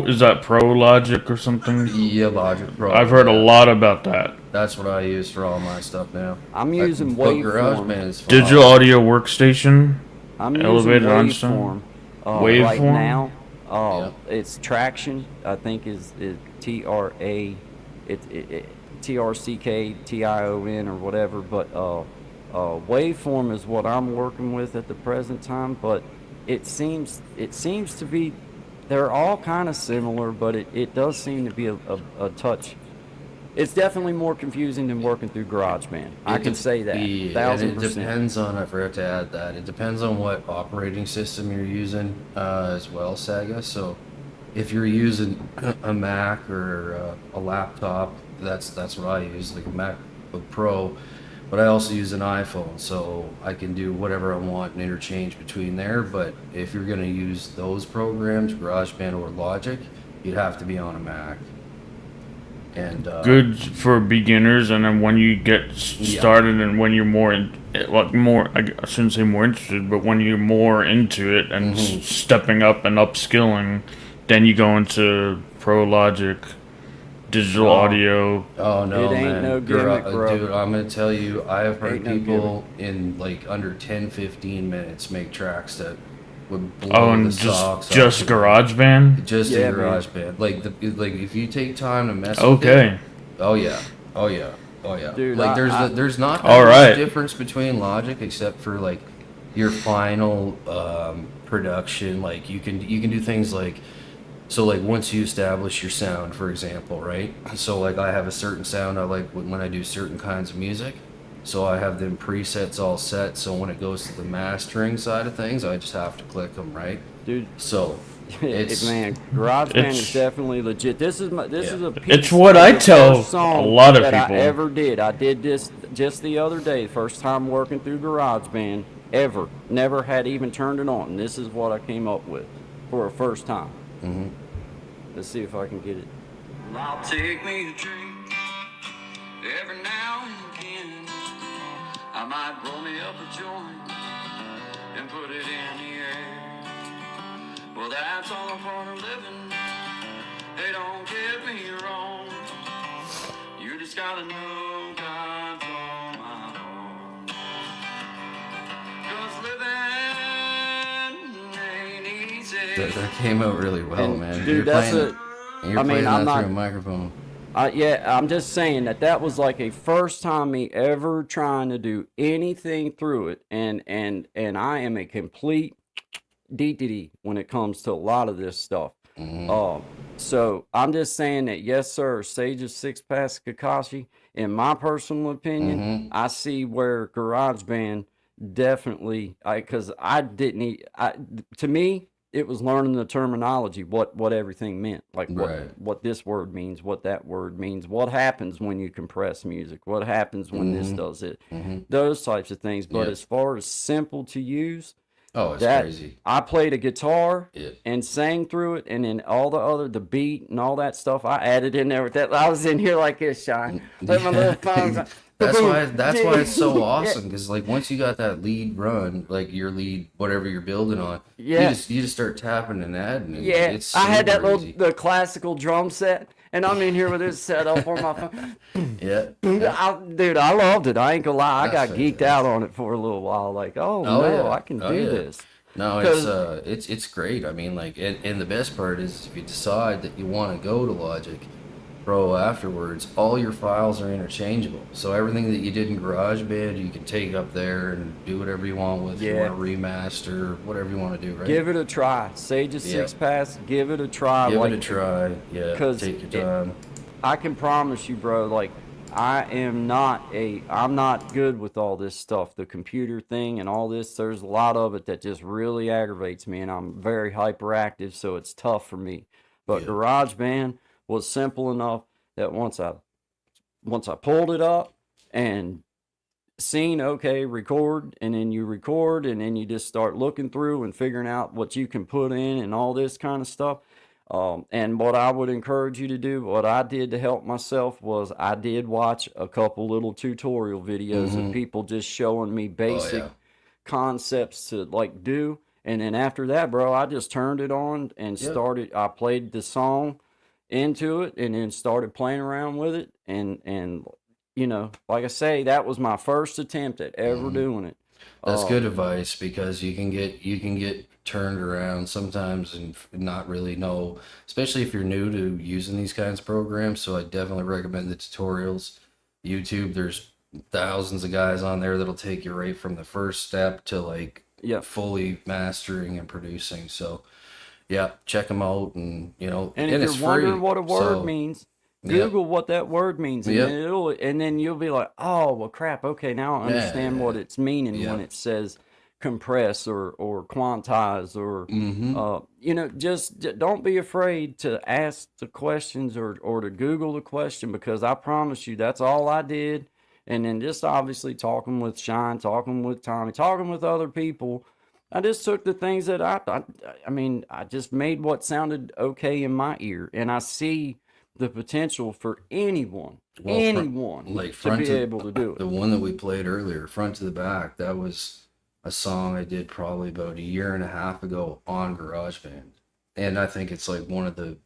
Is that Pro Logic or something? yeah, Logic Pro. I've heard a yeah. lot about that. That's what I use for all my stuff now. I'm using But Waveform. GarageBand is Digital audio workstation. I'm using Elevated Waveform Einstein? right Waveform? now. Yep. It's Traction. I think is TRA, TRCKTION or whatever. But Waveform is what I'm working with at the present time. But it seems to be they're all kind of similar, but it does seem to be a touch. It's definitely more confusing than working through GarageBand. I can say that. Yeah, and it 1000%. depends on, I forgot to add that, it depends on what operating system you're using as well, Saga. So if you're using a Mac or a laptop, that's what I use, like a MacBook Pro. But I also use an iPhone, so I can do whatever I want and interchange between there. But if you're going to use those programs, GarageBand or Logic, you'd have to be on a Mac. And Good for beginners, and then when you get started and when you're I shouldn't say more interested, but when you're more into it and stepping up and upskilling, then you go into Pro Logic, digital audio. Oh no, It ain't man. no gimmick, bro. Dude, I'm gonna tell you, I have heard Ain't no people in like under 10-15 minutes make tracks that would blow Oh, the and socks just off of GarageBand. just Yeah, in man. GarageBand. Like if you take time to mess with Okay. it. Oh yeah. Oh yeah, Dude, like I- there's not that All much right. difference between Logic except for like your final production. Like you can do things like, so like once you establish your sound, for example, right? So like I have a certain sound I like when I do certain kinds of music. So I have them presets all set. So when it goes to the mastering side of things, I just have to click them, right? dude, So it's man, GarageBand is It's- definitely legit. This is Yeah. a piece It's what of I the tell first song a lot of that people. I ever did. I did this just the other day, first time working through GarageBand ever. Never had even turned it on. This is what I came up with for a first time. Let's see if I can get it. I'll take me a drink every now and again. I might roll me up a joint and put it in the air. Well, that's all a part of living. Hey, don't get me wrong. You just gotta know God's on my heart. 'Cause living ain't easy. that came out really well, And, man. dude, that's playing, you're I mean, playing I'm that not- through a microphone. Yeah, I'm just saying that was like a first time me ever trying to do anything through it, and I am a complete DTD when it comes to a lot of this stuff. So I'm just saying that yes, sir, Sage of Six Pass Kakashi. In my personal opinion, I see where GarageBand definitely, because I didn't. To me, it was learning the terminology, what everything meant, like Right. what this word means, what that word means, what happens when you compress music, what happens when this does it, those types of things. But Yep. as far as simple to use, Oh, it's that crazy. I played a guitar Yeah. and sang through it, and then all the beat and all that stuff I added in there with that. I was in here like this, Shine. With my little phones. That's why it's so Yeah. awesome, because like once you got that lead run, like your lead, whatever you're building on, Yeah. you just start tapping and adding. And Yeah, it's I had that super little easy. the classical drum set, and I'm in here with this set up on my phone. Yeah. Dude, I loved it. I ain't gonna lie, I got That's geeked out on it for a little while. Like, oh, Oh, no, yeah. I can Oh, do yeah. this. No, 'Cause- it's great. I mean, like, and the best part is if you decide that you want to go to Logic Pro afterwards, all your files are interchangeable. So everything that you did in GarageBand, you can take up there and do whatever you want with. If you Yeah. want to remaster, whatever you want to do, right? Give it a try. Sage of Six Yeah. Pass, give it a try. Give like, it a try. Yeah. 'cause Take your it- time. I can promise you, bro, like I'm not good with all this stuff, the computer thing and all this. There's a lot of it that just really aggravates me, and I'm very hyperactive, so it's tough for me. But Yeah. GarageBand was simple enough that once I pulled it up and seen, okay, record, and then you record, and then you just start looking through and figuring out what you can put in and all this kind of stuff. And what I would encourage you to do, what I did to help myself was I did watch a couple little tutorial videos of people just showing me basic yeah. concepts to like do. And then after that, bro, I just turned it on and Yep. I played the song into it and then started playing around with it. And you know, like I say, that was my first attempt at ever doing it. That's good advice, because you can get turned around sometimes and not really know, especially if you're new to using these kinds of programs. So I definitely recommend the tutorials. YouTube, there's thousands of guys on there that'll take you right from the first step to like Yeah. fully mastering and producing. So yeah, check them out, and And and if it's you're wondering free, what a word so- means, Yep. Google what that word means, and Yep. then you'll be like, oh well, crap. Okay, now I understand what it's meaning when Yep. it says compress or quantize or just don't be afraid to ask the questions or to Google the question, because I promise you that's all I did. And then just obviously talking with Shine, talking with Tommy, talking with other people. I just took the things that I just made what sounded okay in my ear, and I see the potential for anyone like to front be to- able to do The it. one that we played earlier, Front to the Back, that was a song I did probably about a year and a half ago on GarageBand. And I think it's like one of the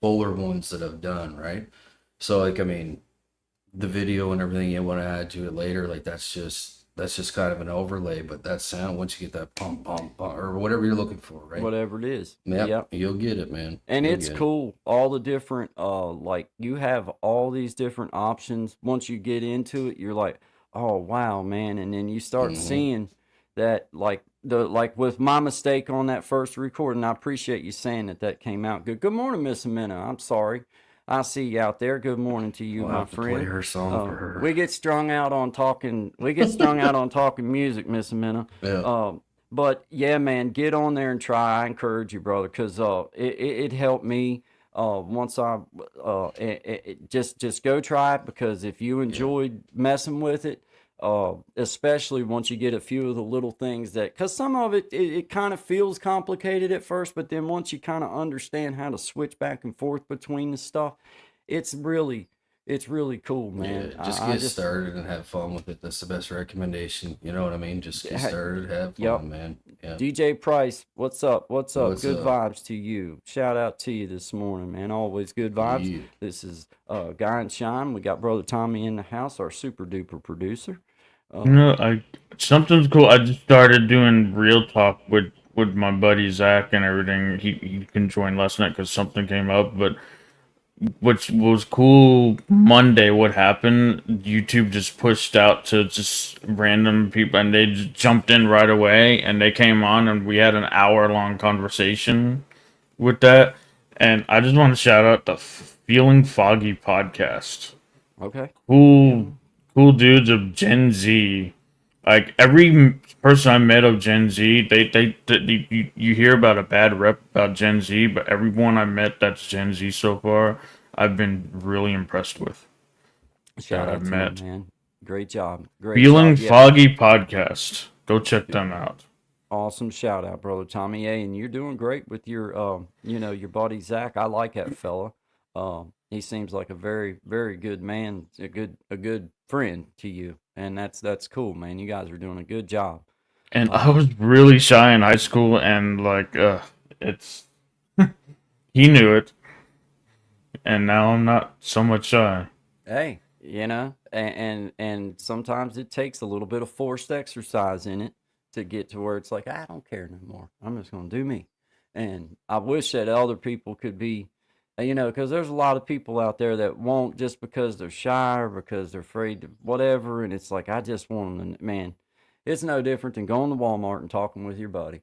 fuller ones that I've done, right? So like, I mean, the video and everything you want to add to it later, like that's just that's just kind of an overlay. But that sound, once you get that pump, pump, pump, or whatever you're looking for, right? Whatever it is. Yep, you'll get it, man. And You'll it's get it. cool. All the different, like you have all these different options. Once you get into it, you're like, oh wow, man. And then you start seeing that, like with my mistake on that first recording. I appreciate you saying that came out good. Good morning, Miss Amina. I'm sorry. I see you out there. Good morning to you, I'll my have to friend. play her song for her. We get strung out on talking. We get strung out on talking music, Miss Amina. Yeah. But yeah, man, get on there and try. I encourage you, brother, because it helped me. Once I just go try it, because if you enjoyed messing with it, especially once you get a few of the little things that, because some of it kind of feels complicated at first, but then once you kind of understand how to switch back and forth between the stuff, it's really cool, man. Yeah, just get started and have fun with it. That's the best recommendation. You know what I mean? Just get started, have fun, Yep. man. Yeah. DJ Price, what's up? What's up? What's Good up? vibes to you. Shout out to you this morning, man. Always good vibes. Yeah. This is Guy and Shine. We got brother Tommy in the house, our super duper producer. Something's cool. I just started doing real talk with my buddy Zach and everything. He can join last night because something came up, but which was cool. Monday, what happened? YouTube just pushed out to just random people, and they just jumped in right away, and they came on, and we had an hour-long conversation with that. And I just want to shout out the Feeling Foggy podcast. Okay. Cool dudes of Gen Z. Like every person I met of Gen Z, you hear about a bad rep about Gen Z, but everyone I met that's Gen Z so far, I've been really impressed with. Shout that out I've to met. you, man. Great job. Great Feeling job. Yeah. Foggy podcast. Go check them out. Awesome shout out, brother Tommy. Hey, and you're doing great with your your buddy Zach. I like that fella. He seems like a very, very good man, a good friend to you. And that's cool, man. You guys are doing a good job. And I was really shy in high school, and like, it's he knew it, and now I'm not so much shy. Hey, and sometimes it takes a little bit of forced exercise in it to get to where it's like, I don't care no more. I'm just gonna do me. And I wish that other people could be, because there's a lot of people out there that won't, just because they're shy or because they're afraid to whatever. And it's like, I just want them to, man, it's no different than going to Walmart and talking with your buddy.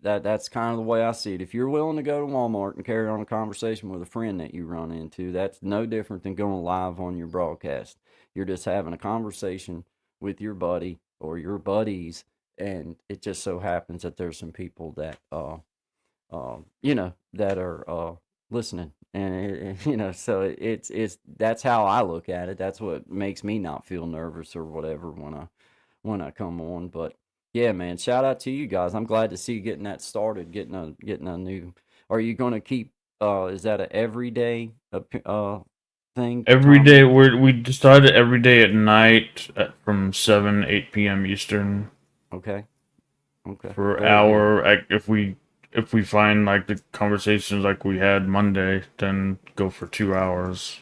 That's kind of the way I see it. If you're willing to go to Walmart and carry on a conversation with a friend that you run into, that's no different than going live on your broadcast. You're just having a conversation with your buddy or your buddies, and it just so happens that there's some people that that are listening, and so it's that's how I look at it. That's what makes me not feel nervous or whatever when I come on. But yeah, man, shout out to you guys. I'm glad to see you getting that started, getting a new. Are you going to keep? Is that a everyday thing? Every Tommy? day we decided every day at night from 7-8 p.m. Eastern Okay. for an Very hour. Like if we find like the conversations like we had Monday, then go for 2 hours.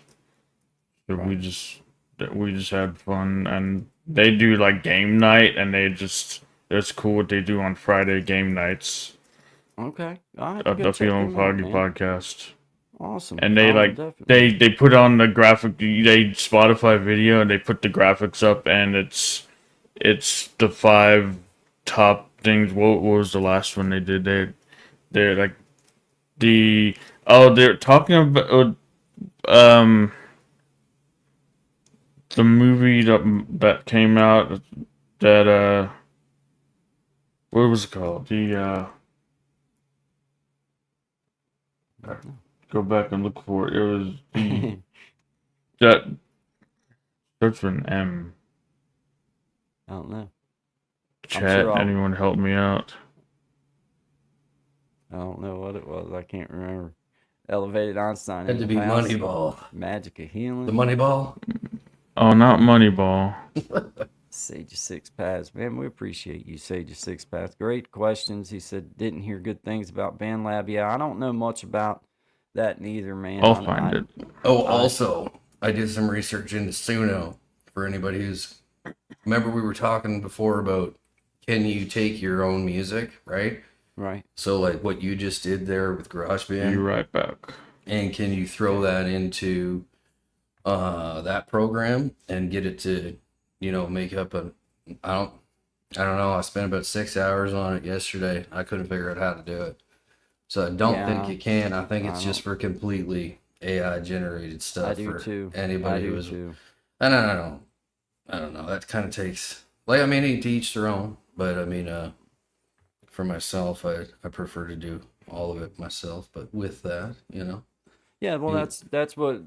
So Right. we just had fun, and they do like game night, and it's cool what they do on Friday game nights. good. Okay. All right. Of the Feeling Foggy podcast. Awesome. And they I'll like definitely- they put on the graphic, they Spotify video, and they put the graphics up, and it's the 5 top things. What was the last one they did? They're like they're talking about the movie that came out, that what was it called? Go back and look for it. It was that starts with an M. I don't know. Chat, sure I'll- anyone help me out? I don't know what it was. I can't remember. Elevated Einstein. Had in to the be house. Moneyball. Magic of Healing. The Moneyball. Oh, not Moneyball. Sage of Six Paths. Man, we appreciate you, Sage of Six Paths. Great questions. He said, didn't hear good things about BandLab. Yeah, I don't know much about that neither, man. I'll find it. Oh, also, I did some research into Suno for anybody who's remember we were talking before about can you take your own music, right? Right. So like what you just did there with Be GarageBand, right back. and can you throw that into that program and get it to, make up a I don't I don't know. I spent about 6 hours on it yesterday. I couldn't figure out how to do it. So I don't think Yeah, you can. I think I it's just for completely AI generated stuff I do for too. I anybody do who is. too. And I don't know. That kind of takes like I mean, to each their own. But I mean, for myself, I prefer to do all of it myself. But with that, Yeah, well, you, that's what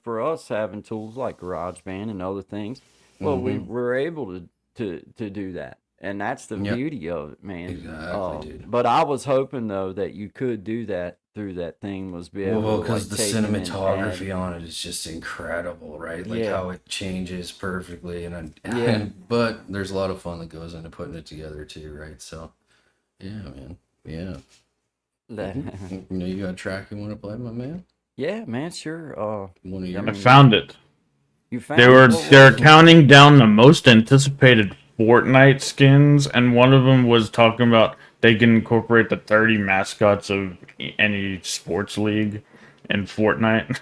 for us having tools like GarageBand and other things. Well, we mm-hmm. were able to do that, and that's the Yep, beauty of it, man. exactly, dude. But I was hoping though that you could do that through that thing, was be able Well, to because like the take in and add. cinematography on it is just incredible, right? Like Yeah, how it changes perfectly, yeah. and but there's a lot of fun that goes into putting it together too, right? So, yeah, man, yeah. That, You got a track you want to play, my man? yeah, man, sure. One of I I yours? mean, found it. you They found it. were What they're was it? counting down the most anticipated Fortnite skins, and one of them was talking about they can incorporate the 30 mascots of any sports league in Fortnite,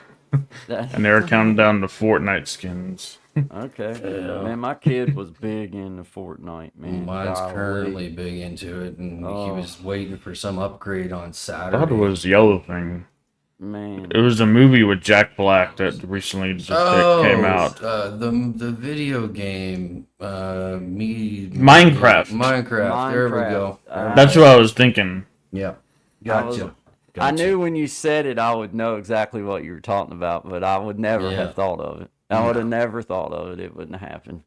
and they were counting down the Fortnite skins. Okay, Yeah. man, my kid was big into Fortnite, man. Mine's currently Golly. big into it, and he Oh, was waiting for some upgrade on I thought it Saturday. was Yellow Thing. It man. was a movie with Jack Black that recently just came Oh, out. the video game, Minecraft. Minecraft. There we Minecraft. go. There we That's go. what I was thinking. Yeah, I was gotcha, I gotcha. knew when you said it, I would know exactly what you were talking about, but I would never Yeah, have thought of it. I would have no, never thought of it. It wouldn't happen.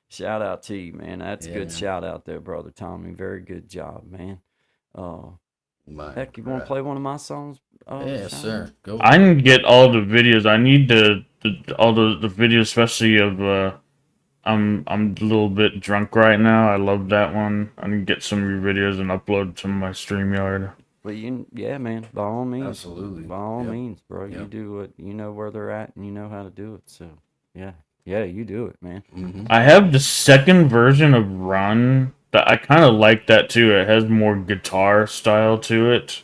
Shout out to you, man. That's a yeah, good man. shout out there, brother Tommy. Very good job, man. Uh, heck, you want to Minecraft. play one of my songs, Yeah, Sean? sir. Go I for it. can get all the videos. I need all the videos, especially of I'm a little bit drunk right now. I love that one. I can get some of your videos and upload to my StreamYard. But yeah, man. By all means, Absolutely. by all Yep. means, bro. You Yep. do what you know where they're at, and you know how to do it. So yeah, yeah, you do it, man. Mm-hmm. I have the second version of Run that I kind of like that too. It has more guitar style to it.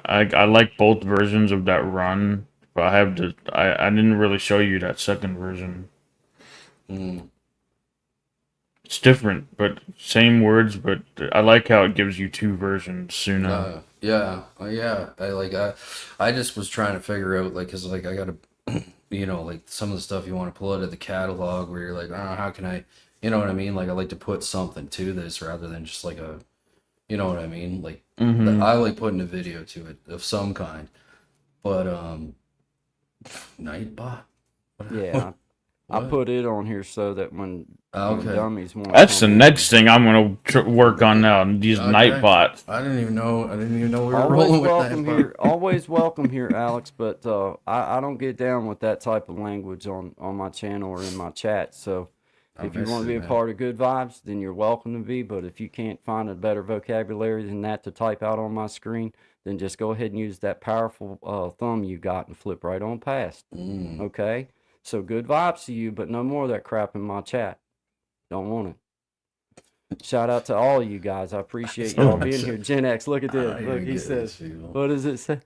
I like both versions of that Run, but I didn't really show you that second version. Mm. It's different, but same words. But I like how it gives you two versions, Suna. Yeah, yeah. I just was trying to figure out like, cause like I gotta, like some of the stuff you want to pull out of the catalog where you're like, oh, how can I, you know what I mean? Like I like to put something to this rather than just like you know what I mean? Like Mm-hmm. I like putting a video to it of some kind. But Nightbot. Yeah, I What? put it on here so that when Okay. dummies want to That's the come next in, thing I'm gonna work on now. These Okay. Nightbot. I didn't even know. We were always rolling with welcome Nightbot. here. Always welcome here, Alex. But I don't get down with that type of language on my channel or in my chat. So I if you miss want to it, be a man. part of Good Vibes, then you're welcome to be. But if you can't find a better vocabulary than that to type out on my screen, then just go ahead and use that powerful thumb you got and flip right on past. Mm. Okay? So good vibes to you, but no more of that crap in my chat. Don't want it. Shout out to all you guys. I appreciate y'all being here. Gen X, look at this. Look, he says, what does it say?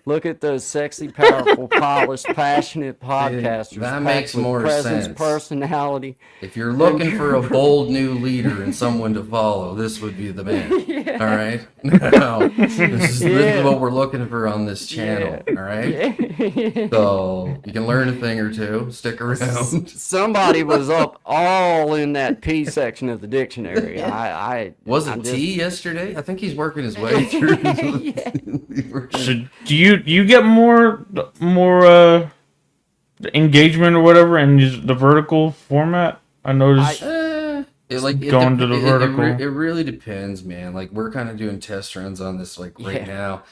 Look at those sexy, powerful, polished, passionate podcasters That packed makes with more presence, sense. personality. If you're looking for a bold new leader and someone to follow, this would be the man. All right. Now, this is what we're looking for on this channel. All right. Yeah. So you can learn a thing or two. Stick around. Somebody was up all in that P section of the dictionary. Was I'm it just- T yesterday? I think he's working his way through. So do you get more engagement or whatever in the vertical format? I noticed. Going to the vertical. It really depends, man. Like we're kind of doing test runs on this like right Yeah. now,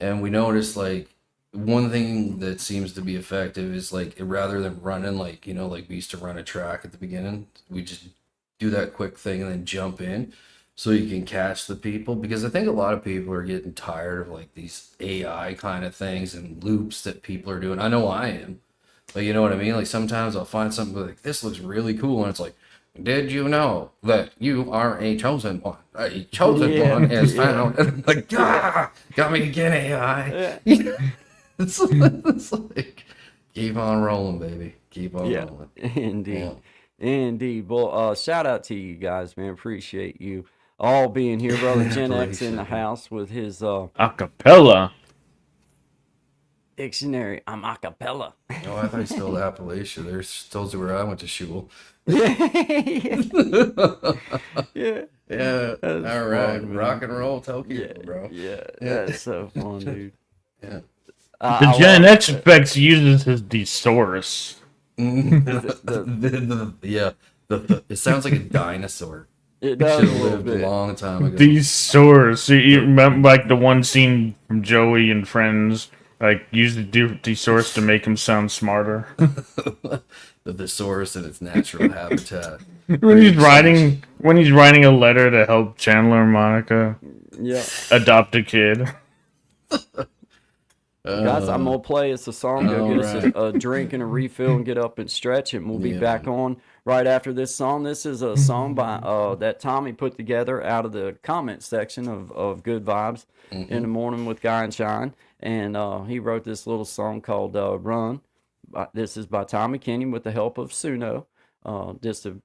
and we noticed like one thing that seems to be effective is like rather than running like like we used to run a track at the beginning, we just do that quick thing and then jump in so you can catch the people, because I think a lot of people are getting tired of like these AI kind of things and loops that people are doing. I know I am. Like, you know what I mean? Like sometimes I'll find something like this looks really cool, and it's like, did you know that you are a chosen one? A chosen Yeah. one is found. And I'm like, got me again, AI. It's like, keep on rolling, baby. Keep on Yeah, rolling. indeed. Indeed. Well, shout out to you guys, man. Appreciate you all being here. Brother Gen X in the Appreciate it. house with his Acapella. dictionary. I'm a cappella. Oh, I thought you stole Appalachia. There's those where I went to school. Yeah. Yeah. That's All right. fun, man. Rock and roll Tokyo, Yeah, bro. yeah, that's so fun, dude. Yeah. The Gen X effects uses his thesaurus. Yeah. It sounds like a dinosaur. It does Should a have little lived a bit. long time ago. Thesaurus. So you remember like the one scene from Joey and Friends, like use the thesaurus to make him sound smarter. The thesaurus in its natural habitat. when he's writing a letter to help Chandler and Monica Yeah. adopt a kid. Guys, I'm gonna play us a song. Go get us alright. a drink and a refill and get up and stretch, and we'll be Yeah. back on right after this song. This is a song by that Tommy put together out of the comment section of Good Vibes in the Morning with Guy and Shine, and he wrote this little song called "Run." This is by Tommy Kenyon with the help of Suno. Just a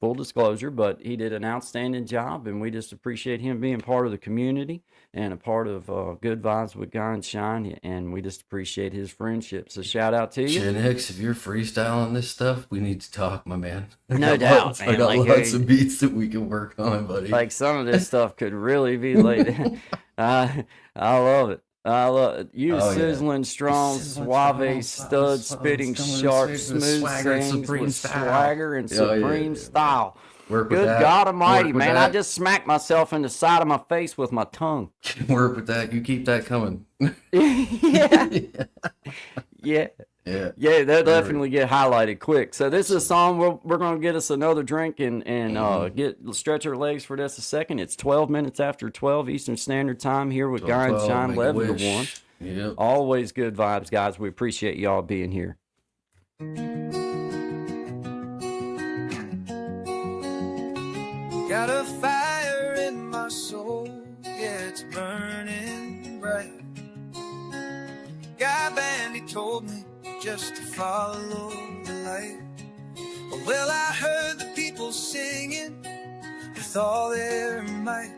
full disclosure, but he did an outstanding job, and we just appreciate him being part of the community and a part of Good Vibes with Guy and Shine, and we just appreciate his friendship. So shout out to you. Gen X, if you're freestyling this stuff, we need to talk, my man. I No got doubt, lots- I man. got Like, lots hey- of beats that we can work on, buddy. Like some of this stuff could really be laid. I love it. I love it. You Oh, yeah. sizzling strong, Sizzling suave, strong, stud, suave, spitting coming in sharp, with smooth swagger and sings supreme with style. swagger and Yeah, yeah, supreme yeah. style. Work with Good that. God Almighty, Work with man! I that. just smacked myself in the side of my face with my tongue. Work with that. You keep that coming. Yeah, yeah. Yeah. Yeah, they'll definitely get highlighted quick. So this is a song we're gonna get us another drink and get stretch our legs for just a second. It's 12 minutes after 12 Eastern Standard Time here with Guy and 12, Shine, make a 11 to wish. 1. Yep. Always good vibes, guys. We appreciate y'all being here. Got a fire in my soul, yeah, it's burning bright. Guy Bandy told me just to follow the light. Well, I heard the people singing with all their might.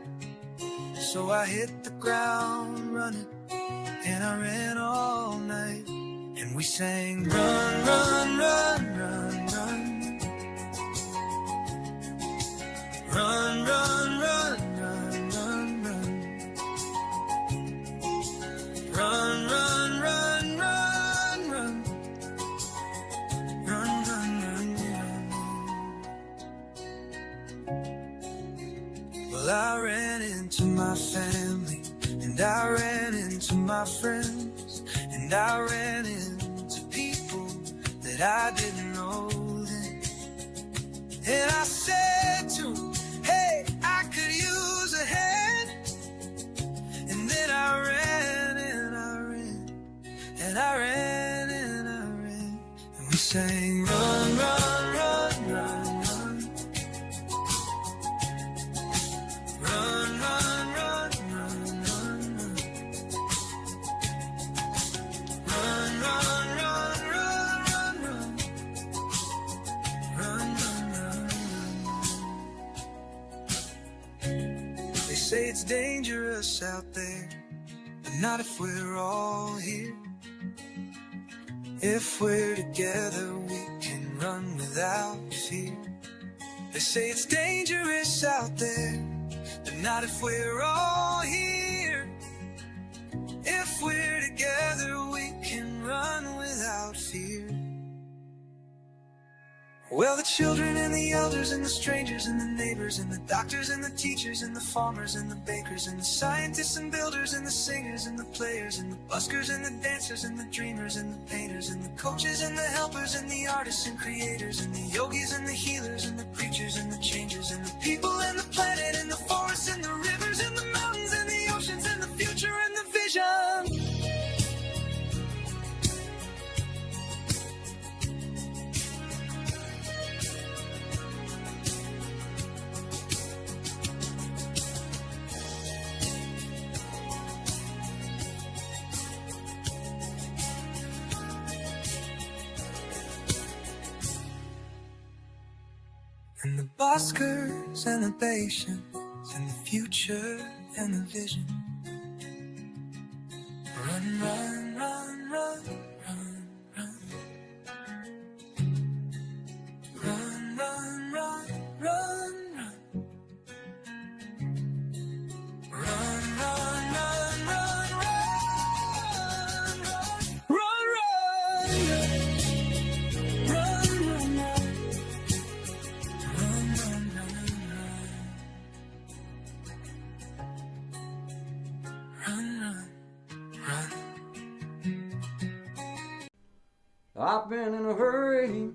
So I hit the ground running, and I ran all night. And we sang, run, run, run, run, run. Run, run, run, run, run, run. Run, run, run, run, run. Run, run, run, run. Well, I ran into my family, and I ran into my friends, and I ran into people that I didn't know then. And I said to them, hey, I could use a hand. And then I ran and I ran and I ran and I ran. And we sang, run, run, run, run, run. Run, run, run, run, run, run. Run, run, run, run, run, run. Run, run, run, run. They say it's dangerous out there, but not if we're all here. If we're together, we can run without fear. They say it's dangerous out there, but not if we're all here. If we're together, we can run without fear. Well, the children and the elders and the strangers and the neighbors and the doctors and the teachers and the farmers and the bakers and the scientists and builders and the singers and the players and the buskers and the dancers and the dreamers and the painters and the coaches and the helpers and the artists and creators and the yogis and the healers and the preachers and the changers and the people and the planet and the forests and the rivers and the mountains and the oceans and the future and the vision. Oscars and the patience and the future and the vision. Run, run, run, run, run, run. Run, run, run, run, run. Run, run, run, run, run, run. Run, run, run, run, run, run. Run, run, run, run. Run, run, run. I've been in a hurry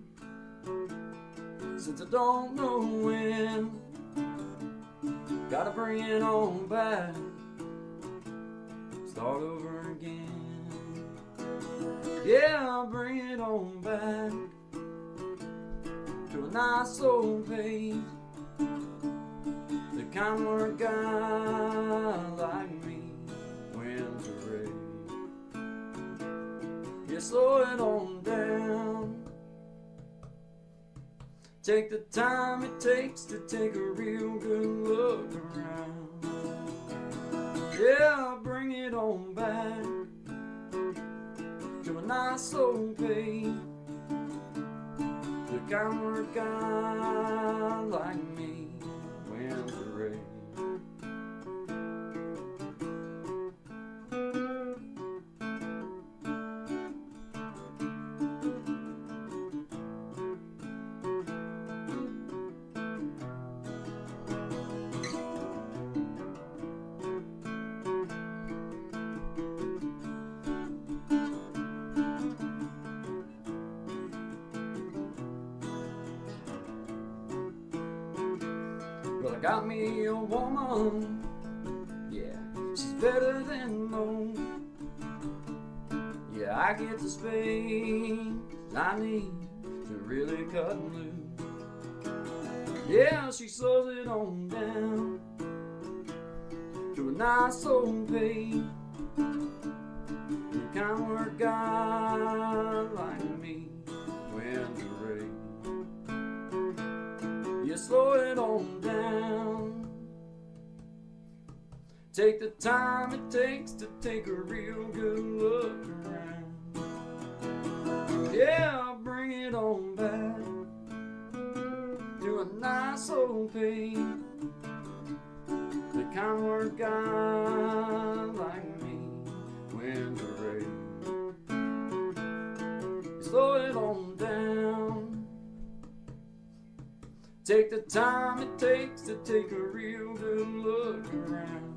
since I don't know when. Gotta bring it on back, start over again. Yeah, I'll bring it on back to a nice old pace, the kind where a guy like me wins a race. Yeah, slow it on down. Take the time it takes to take a real good look around. Yeah, I'll bring it on back to a nice old pace, the kind where a guy like me wins the race. Well, I got me a woman, yeah, she's better than most. Yeah, I get the space I need to really cut loose. Yeah, she slows it on down to a nice old pace, the kind where a guy like me wins the race. You slow it on down. Take the time it takes to take a real good look around. Yeah, I'll bring it on back to a nice old pace, the kind where a guy like me wins a race. You slow it on down. Take the time it takes to take a real good look around.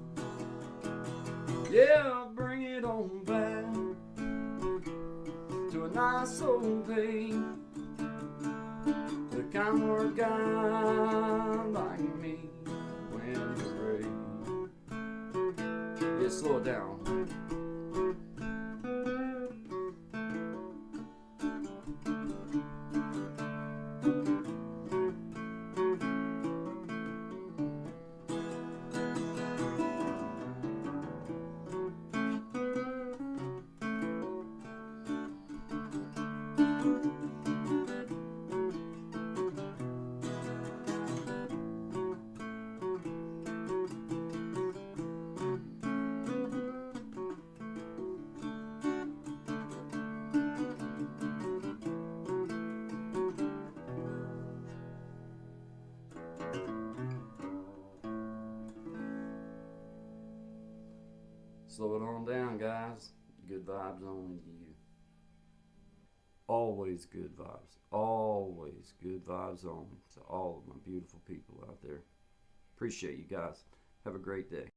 Yeah, I'll bring it on back to a nice old pace, the kind where a guy like me wins the race. Yeah, slow it down. Slow it on down, guys. Good vibes only to you. Always good vibes. Always good vibes only to all of my beautiful people out there. Appreciate you guys. Have a great day.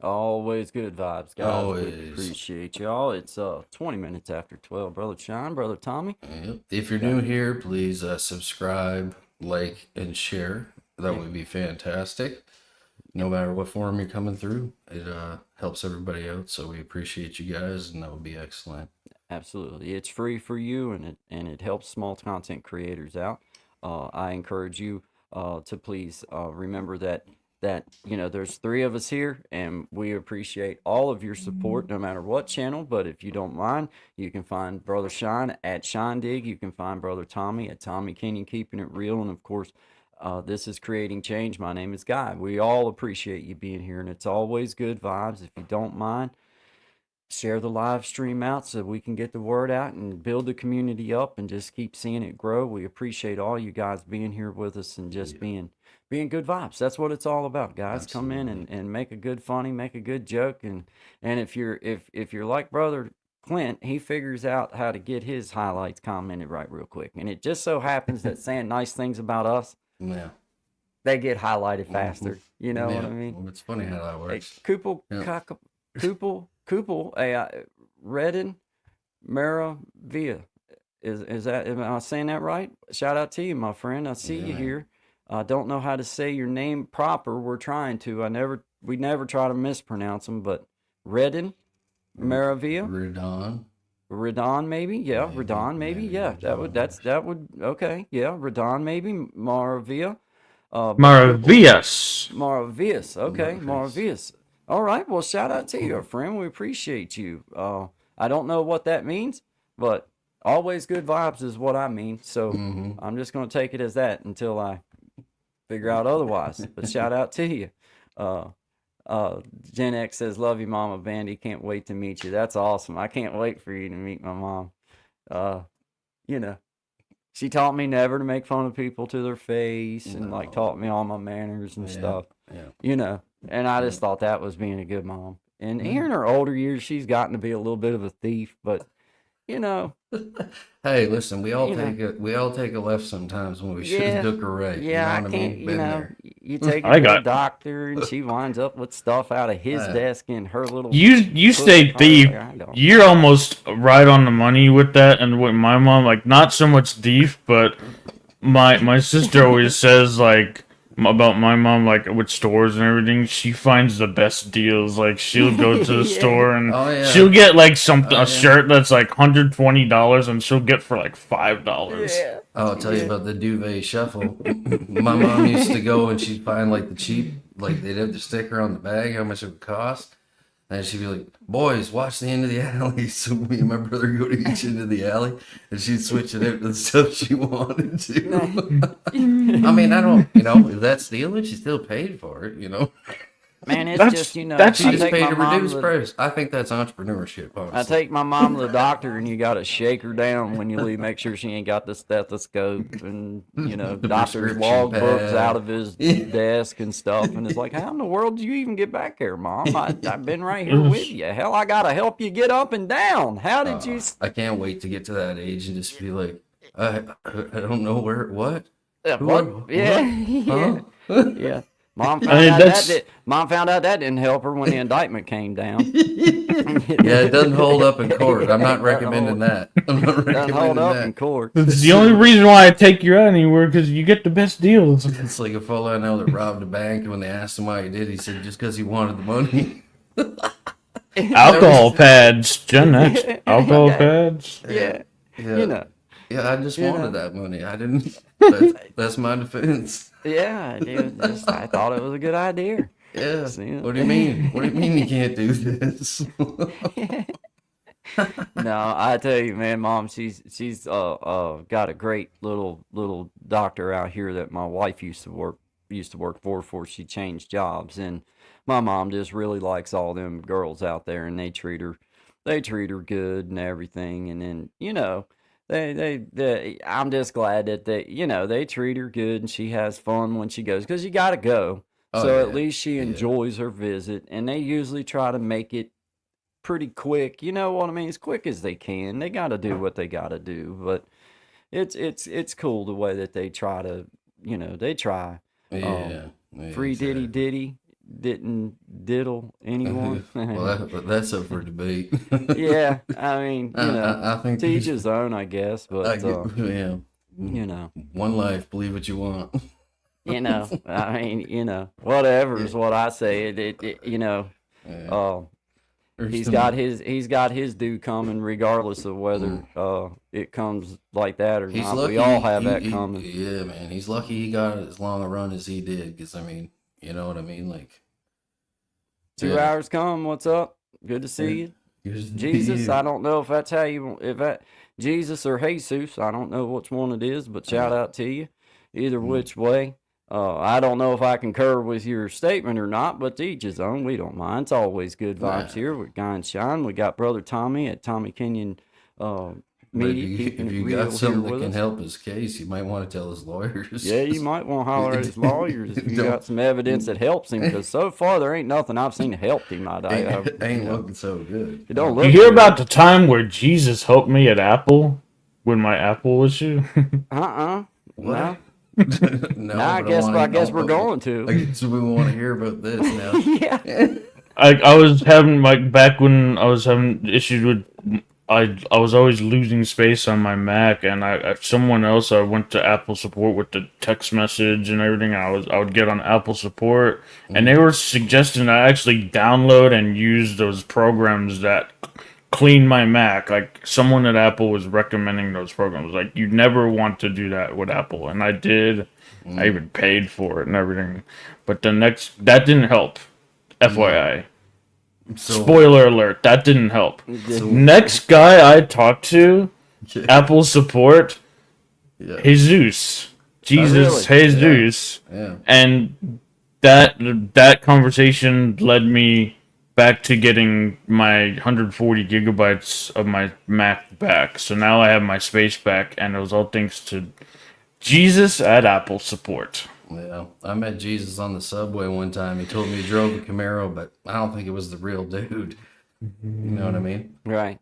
Always good vibes, guys. Always. We appreciate y'all. It's 20 minutes after 12. Brother Sean, Brother Tommy. Yep. If you're new here, please subscribe, like, and share. That would be fantastic. no matter what form you're coming through, it helps everybody out. So we appreciate you guys, and that would be excellent. Absolutely. It's free for you, and it helps small content creators out. I encourage you to please remember that there's three of us here, and we appreciate all of your support no matter what channel. But if you don't mind, you can find Brother Shine at Shine Dig. You can find Brother Tommy at Tommy Kenyon Keeping It Real, and of course, this is Creating Change. My name is Guy. We all appreciate you being here, and it's always good vibes. If you don't mind, share the live stream out so we can get the word out and build the community up and just keep seeing it grow. We appreciate all you guys being here with us and just being good vibes. That's what it's all about, guys. Come in and make a good funny, make a good joke, and if you're like Brother Clint, he figures out how to get his highlights commented right real quick. And it just so happens that saying nice things about us, Yeah. they get highlighted faster. You know what I mean? Well, it's funny how that Hey, works. Kupel, Yeah. Kupel, Redden, Maravilla. Is that, am I saying that right? Shout out to you, my friend. I see you Yeah. here. I don't know how to say your name proper. We're trying to. We never try to mispronounce them, but Redden, Maravilla, Redon. Radon maybe, yeah, Maybe, Radon maybe, maybe yeah. That would okay, yeah, Radon maybe, Maravilla, Maravillas. Maravillas. Okay, Maravillas. Maravillas. All right. Well, shout out to you, friend. We appreciate you. I don't know what that means, but always good vibes is what I mean. So I'm just going to take it as that until I figure out otherwise. But shout out to you. Gen X says, "Love you, Mama Bandy. Can't wait to meet you." That's awesome. I can't wait for you to meet my mom. You know. She taught me never to make fun of people to their face and like taught me all my manners and stuff. Yeah. And I just thought that was being a good mom. And here in her older years, she's gotten to be a little bit of a thief, but Hey, listen, we all You know. take a left sometimes when we should have took a right. yeah, you know I what can't, Been there. you take her I to got- a doctor and she winds up with stuff out of his Yeah. desk in her little. You foot say car. thief. Like, I don't- You're almost right on the money with that, and with my mom, like not so much thief, but my sister always says like about my mom, like with stores and everything, she finds the best deals. Like she'll go to the Yeah. store and Oh, yeah. she'll get like something Oh, a yeah. shirt that's like $120 and she'll get for like $5. Yeah. I'll tell you about the duvet shuffle. My mom used to go and she'd find like the cheap, like they'd have the sticker on the bag, how much it would cost. And she'd be like, "Boys, watch the end of the alley." So me and my brother go to each end of the alley, and she'd switch it out to the stuff she wanted to. I mean, I don't, if that's stealing, she still paid for it, Man, it's That's- just, that's- She I just take paid my a mom reduced to- price. I think that's entrepreneurship, I honestly. take my mom to the doctor, and you got to shake her down when you leave. Make sure she ain't got the stethoscope and The doctor's prescription logbooks pad. out of his desk and stuff. And it's like, how in the world did you even get back here, Mom? I've been right here with you. Hell, I gotta help you get up and down. How did you? I can't wait to get to that age and just be like, I don't know what? What? Yeah, yeah, Huh? yeah. Mom I found mean, out that's- Mom found out that didn't help her when the indictment came down. Yeah, it doesn't hold up in court. I'm not recommending that. I'm not Doesn't hold recommending up in that. court. It's the only reason why I take you out anywhere because you get the best deals. It's like a fellow I know that robbed a bank, and when they asked him why he did, he said just because he wanted the money. Alcohol pads, Gen X. Alcohol pads. Yeah, Yeah, yeah, I just You wanted know. that money. I didn't. That's my defense. yeah. I thought it was a good idea. Yeah. See? What do you mean? What do you mean you can't do this? No, I tell you, man, Mom, she's got a great little doctor out here that my wife used to work for before she changed jobs, and my mom just really likes all them girls out there, and they treat her good and everything, and then I'm just glad that they treat her good and she has fun when she goes because you got to go. Oh, So yeah. at least she enjoys her visit, and they usually try to make it pretty quick. You know what I mean? As quick as they can. They got to do what they got to do, but it's cool the way that they try to, they try. Yeah. Yeah, Free exactly. diddy didn't diddle anyone. Well, that's up for debate. Yeah, I mean, I think to each his own, I guess. But yeah. you know, One life. Believe what you want. You know, I mean, you know, whatever is what I say. You know, Yeah. uh, There's he's some- got his due coming, regardless of whether it comes like that or He's not. lucky. We all have that he- coming. Yeah, man. He's lucky he got as long a run as he did. Because I mean, you know what I mean. Like 2 yeah. hours come. What's up? Good to see you. Here's Jesus, you. I don't know if that's how you, if that, Jesus or Jesus, I don't know which one it is, but shout out to you, either which way. I don't know if I concur with your statement or not, but to each his own. We don't mind. It's always good vibes Yeah. here with Guy and Shine. We got Brother Tommy at Tommy Kenyon But Media, keeping if it you real got here something that with can us. help his case, you might want to tell his lawyers. Yeah, you might want to holler at his lawyers if you Don't- got some evidence that helps him, because so far there ain't nothing I've seen that helped him. ain't looking so good. It don't look You hear good. about the time where Jesus helped me at Apple with my Apple issue? No. No, No, I but guess wanna- I guess we're I going to. guess we want to hear about this now. Yeah. I was having like back when I was having issues with I was always losing space on my Mac, and someone else I went to Apple support with the text message and everything. I would get on Apple support, and they were suggesting I actually download and use those programs that clean my Mac. Like someone at Apple was recommending those programs. Like you never want to do that with Apple, and I did. I even paid for it and everything, but that didn't help. FYI. So, Spoiler alert, that didn't help. Next guy I talked to, Apple support, yeah, Jesus. Jesus, really? Jesus. yeah. And that conversation led me back to getting my 140 gigabytes of my Mac back. So now I have my space back, and it was all thanks to Jesus at Apple support. Yeah, I met Jesus on the subway one time. He told me he drove a Camaro, but I don't think it was the real dude. You know what I mean? Right.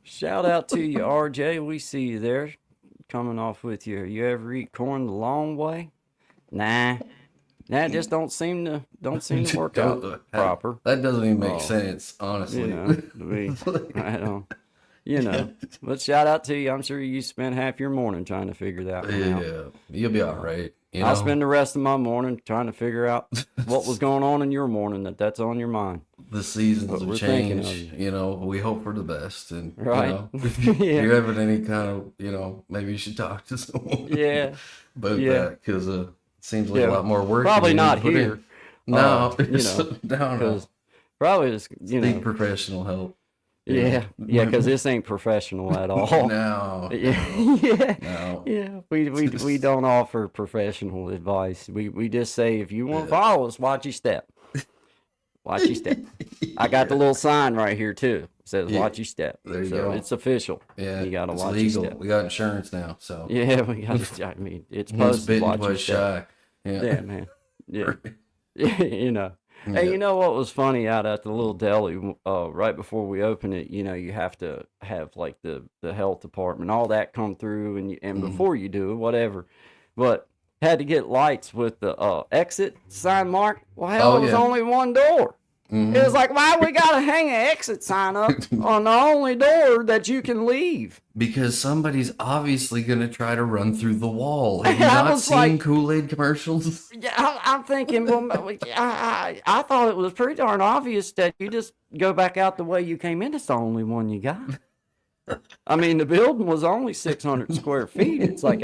Shout out to you, RJ. We see you there. Coming off with you. You ever eat corn the long way? Nah. That just don't seem to work out proper. That doesn't even make Oh. sense, honestly. You know, I don't. You know, but shout out to you. I'm sure you spent half your morning trying to figure that one out. Yeah, you'll be all right. You know, I'll spend the rest of my morning trying to figure out what was going on in your morning that's on your mind. the seasons what of we're thinking change. of. You know, we hope for the best, and Right. You know, if Yeah. you're having any kind of, maybe you should talk to someone. Yeah. about Yeah. that because it seems like Yeah. a lot more work. Probably you need not to put in. here. No, you know, no. Because probably just, Seek professional help. yeah, because this ain't professional at all. No, Yeah, no. yeah. We don't offer professional advice. We just say if you want to follow us, watch your step. Watch your step. I got the little sign right here too. It says Yeah. watch your step. There you So go. it's official. Yeah, You gotta it's watch legal. your step. We got insurance now, so Yeah, we got. I mean, it's once supposed to bitten, watch your twice step. shy. Yeah, man. Yeah. you know. Yeah. Hey, you know what was funny out at the little deli? Right before we open it, you have to have like the health department, all that come through, and before you do it, whatever. But had to get lights with the exit sign mark. Well, hell, Oh, it was yeah. only one door. Mhm. It was like, why we gotta hang an exit sign up on the only door that you can leave? Because somebody's obviously gonna try to run through the wall. Have you I not was seen like- Kool-Aid commercials? Yeah, I'm thinking, well, I thought it was pretty darn obvious that you just go back out the way you came in. It's the only one you got. I mean, the building was only 600 square feet. It's like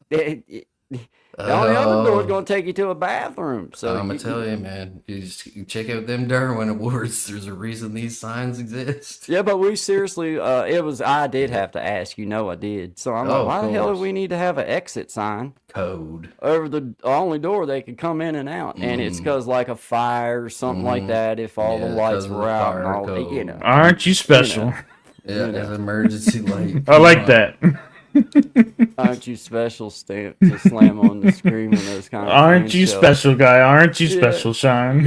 the only other door is going to take you to a bathroom. So I'm gonna tell you, man. You check out them Darwin Awards. There's a reason these signs exist. yeah, but we seriously, I did have to ask. I did. So I'm Oh, like, why of the hell do course. we need to have an exit sign Code. over the only door they could come in and out? And it's because like a fire or something like that. If all the Yeah, lights 'cause of the were out and fire all, code. Aren't you special? Yeah, You know. as emergency light. I like that. Aren't you special stamp to slam on the screen when those kind of Aren't things you show? special, guy? Aren't you Yeah. special, Shine?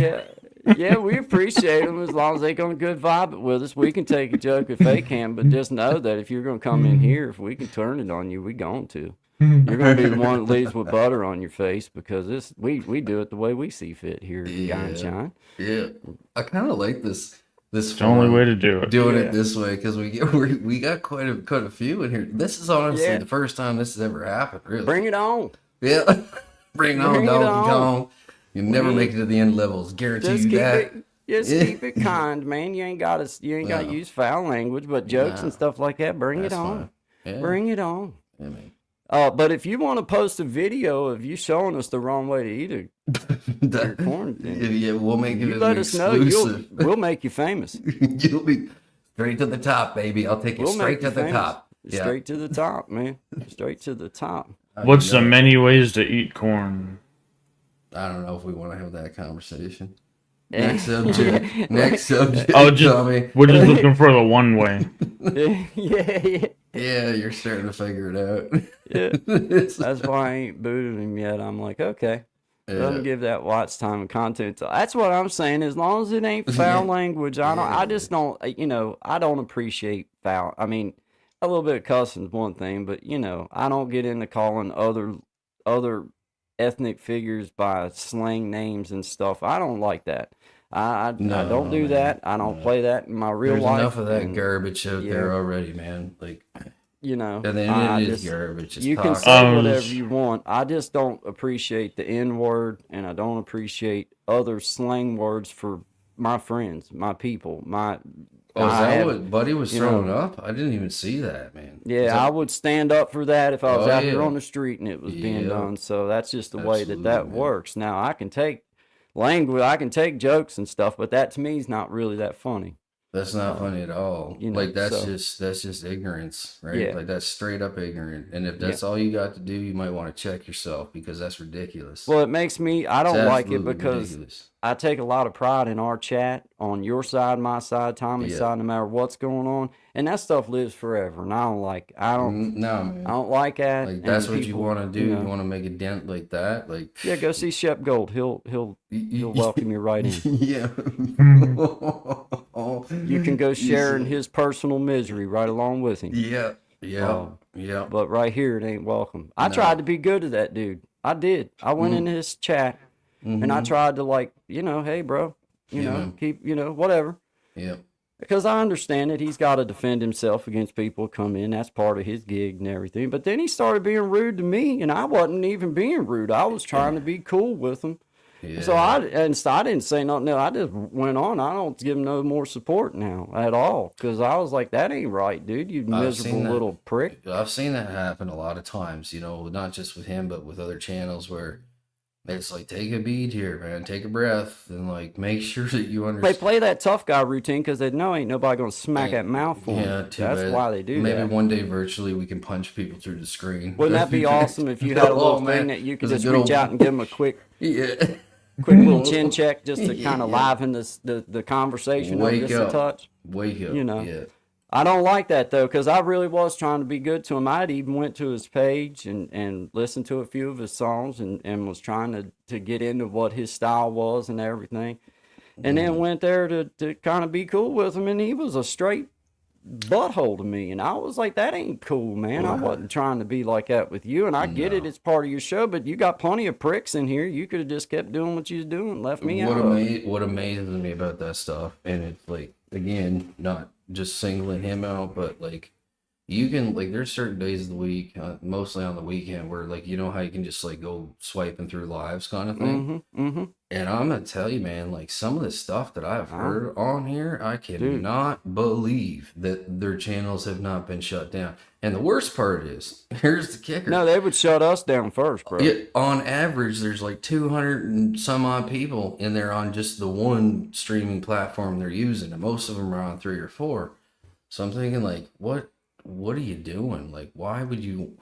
Yeah, we appreciate them as long as they gonna good vibe it with us. We can take a joke if they can, but just know that if you're gonna come in here, if we can turn it on you, we going to. You're gonna be the one that leaves with butter on your face because we do it the way we see fit here, at Guy and Yeah. Shine. Yeah, I kind of like this this It's the only form, way to do it. doing Yeah. it this way because we got quite a few in here. This is honestly Yeah. the first time this has ever happened. Really, Bring it on. yeah. Bring it on, Bring it Donkey on. Kong. You never We- make it to the end levels. Guarantee Just you keep that. it. Just Yeah. keep it kind, man. You ain't got to. You ain't got to No. use foul language, but jokes No. and stuff like that. Bring That's it on. fine. Yeah. Bring it on. I mean, But if you want to post a video of you showing us the wrong way to eat your that- corn, then yeah, we'll make it you as let an us know. exclusive. We'll make you famous. You'll be straight to the top, baby. I'll take you We'll straight make you to the famous. top. Yeah. Straight to the top, man. Straight to the top. What's the know. many ways to eat corn? I don't know if we want to have that conversation. Yeah. Next subject. Next subject. Oh, just Tommy. we're just looking for the one way. yeah. Yeah, you're starting to figure it out. Yeah. It's- That's why I ain't booted him yet. I'm like, okay. yeah. Doesn't give that watch time and content. That's what I'm saying. As long as it ain't foul language, I don't. I just don't. I don't appreciate foul. I mean, a little bit of cussing is one thing, but I don't get into calling other ethnic figures by slang names and stuff. I don't like that. I No, don't do man. that. I don't No. play that in my real There's life. enough of that and, garbage out yeah. there already, man. Like, You know, and then I it is just- garbage. It's you can toxic. say Um, whatever you want. I just don't appreciate the N word, and I don't appreciate other slang words for my friends, my people, my. Oh, is I that have- what Buddy was you know- throwing up? I didn't even see that, man. Is Yeah, I that- would stand up for that if I was Oh, out here yeah. on the street and it was being Yeah. done. So that's just the way that Absolutely, man. works. Now I can take language, I can take jokes and stuff, but that to me is not really that funny. That's not funny at all. Like that's so- just ignorance, right? Yeah. Like that's straight up ignorant. And if that's all you got to do, you might want to check yourself because that's ridiculous. Well, it makes me. I It's don't like it absolutely because ridiculous. I take a lot of pride in our chat on your side, my side, Tommy's Yeah. side, no matter what's going on, and that stuff lives forever. And I don't like. I don't. No, man. I don't like that. Like and that's what you people, want to do. know. You want to make a dent like that, like Yeah, go see Shep Gold. He'll welcome you right in. Yeah. You can go share in his personal misery right along with him. Yeah. Yeah. Oh. Yeah. But right here, it ain't welcome. I No. tried to be good to that dude. I did. I went into his chat and I tried to hey, bro, Yeah, know, man. keep, whatever. Yeah. Because I understand that he's got to defend himself against people who come in. That's part of his gig and everything. But then he started being rude to me, and I wasn't even being rude. I was trying to be cool with him. Yeah. So I didn't say nothing. No, I just went on. I don't give him no more support now at all. Because I was like, that ain't right, dude. You I've seen miserable that. little prick. I've seen that happen a lot of times, not just with him, but with other channels where it's like, take a beat here, man, take a breath, and like make sure that you They understand. play that tough guy routine because they know ain't nobody gonna smack that mouth for Yeah, them. too That's bad. why they do Maybe that. one day virtually we can punch people through the screen. Wouldn't that be awesome if you had a little thing that you could There's just a good reach old- out and give them a quick Yeah. little chin check just to kind of Yeah. liven the conversation up Wake just up. a touch? Wake up. You know. Yeah. I don't like that though, because I really was trying to be good to him. I'd even went to his page and listened to a few of his songs and was trying to get into what his style was and everything. And then went there to kind of be cool with him, and he was a straight butthole to me. And I was like, that ain't cool, man. I wasn't trying to be like that with you. And I get it, it's part of your show, but you got plenty of pricks in here. You could have just kept doing what you was doing, left me out of it. What amazes me about that stuff, and it's like, again, not just singling him out, but like you can, like, there's certain days of the week, mostly on the weekend, where like how you can just like go swiping through lives kind of thing. And I'm gonna tell you, man, like some of the stuff that I've heard on here, I cannot believe that their channels have not been shut down. And the worst part is, here's the kicker. No, they would shut us down first, bro. Yeah, on average, there's like 200 and some odd people in there on just the one streaming platform they're using, and most of them are on 3 or 4. So I'm thinking, like, what are you doing? Like, why would you?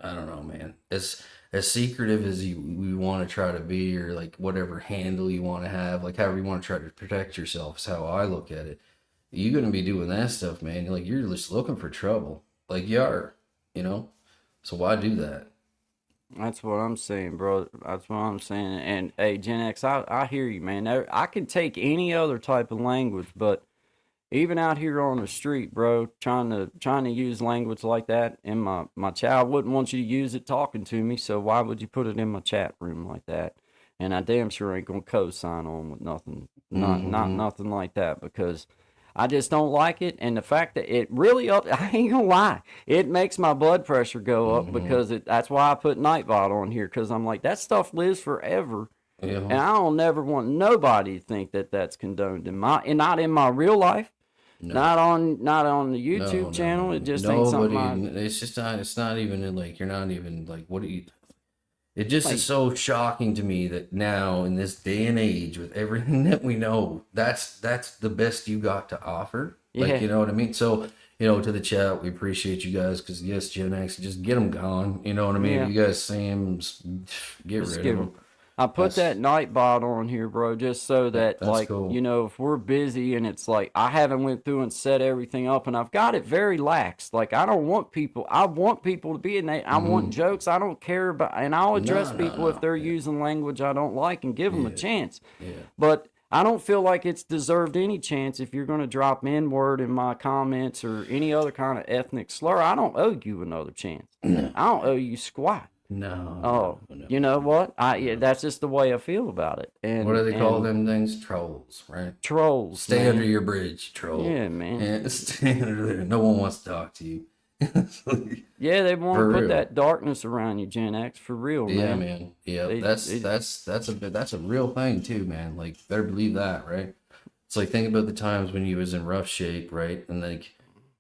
I don't know, man. As secretive as we want to try to be, or like whatever handle you want to have, like however you want to try to protect yourself, is how I look at it. You're gonna be doing that stuff, man. Like you're just looking for trouble, like you are, So why do that? That's what I'm saying, bro. That's what I'm saying. And hey, Gen X, I hear you, man. I can take any other type of language, but even out here on the street, bro, trying to use language like that in my chat, I wouldn't want you to use it talking to me. So why would you put it in my chat room like that? And I damn sure ain't gonna co-sign on with nothing not nothing like that, because I just don't like it. And the fact that it really up, I ain't gonna lie, it makes my blood pressure go up, because that's why I put Nightbot on here, because I'm like, that stuff lives forever. Yeah. And I don't never want nobody to think that that's condoned in my, and not in my real life, not on the YouTube channel. It just ain't something It's just not. It's not even like you're not even like. What do you? It just is so shocking to me that now in this day and age, with everything that we know, that's the best you got to offer. Like, Yeah. you know what I mean? So, to the chat, we appreciate you guys, because yes, Gen X, just get them gone. You know what I mean? Yeah. If you guys see them, get Just rid give of 'em- them. I put That's- that Nightbot on here, bro, just so that, that's like, cool. if we're busy and it's like I haven't went through and set everything up, and I've got it very lax. Like, I want people to be in that. I want jokes. I don't care about, and I'll address No, people if they're yeah. using language I don't like and give them a chance. Yeah. But I don't feel like it's deserved any chance if you're going to drop N-word in my comments or any other kind of ethnic slur. I don't owe you another chance. I don't owe you squat. No. Oh, no. you know what? That's just the way I feel about it. And What do they call and them things? Trolls, right? Trolls, Stay man. under your bridge, troll. Yeah, man. And stay under there. No one wants to talk to you. Yeah, they want For to put real. that darkness around you, Gen X, for real, Yeah, man. man. Yeah, They- that's they- that's a real thing too, man. Like, better believe that, right? It's like, think about the times when you was in rough shape, right? And like,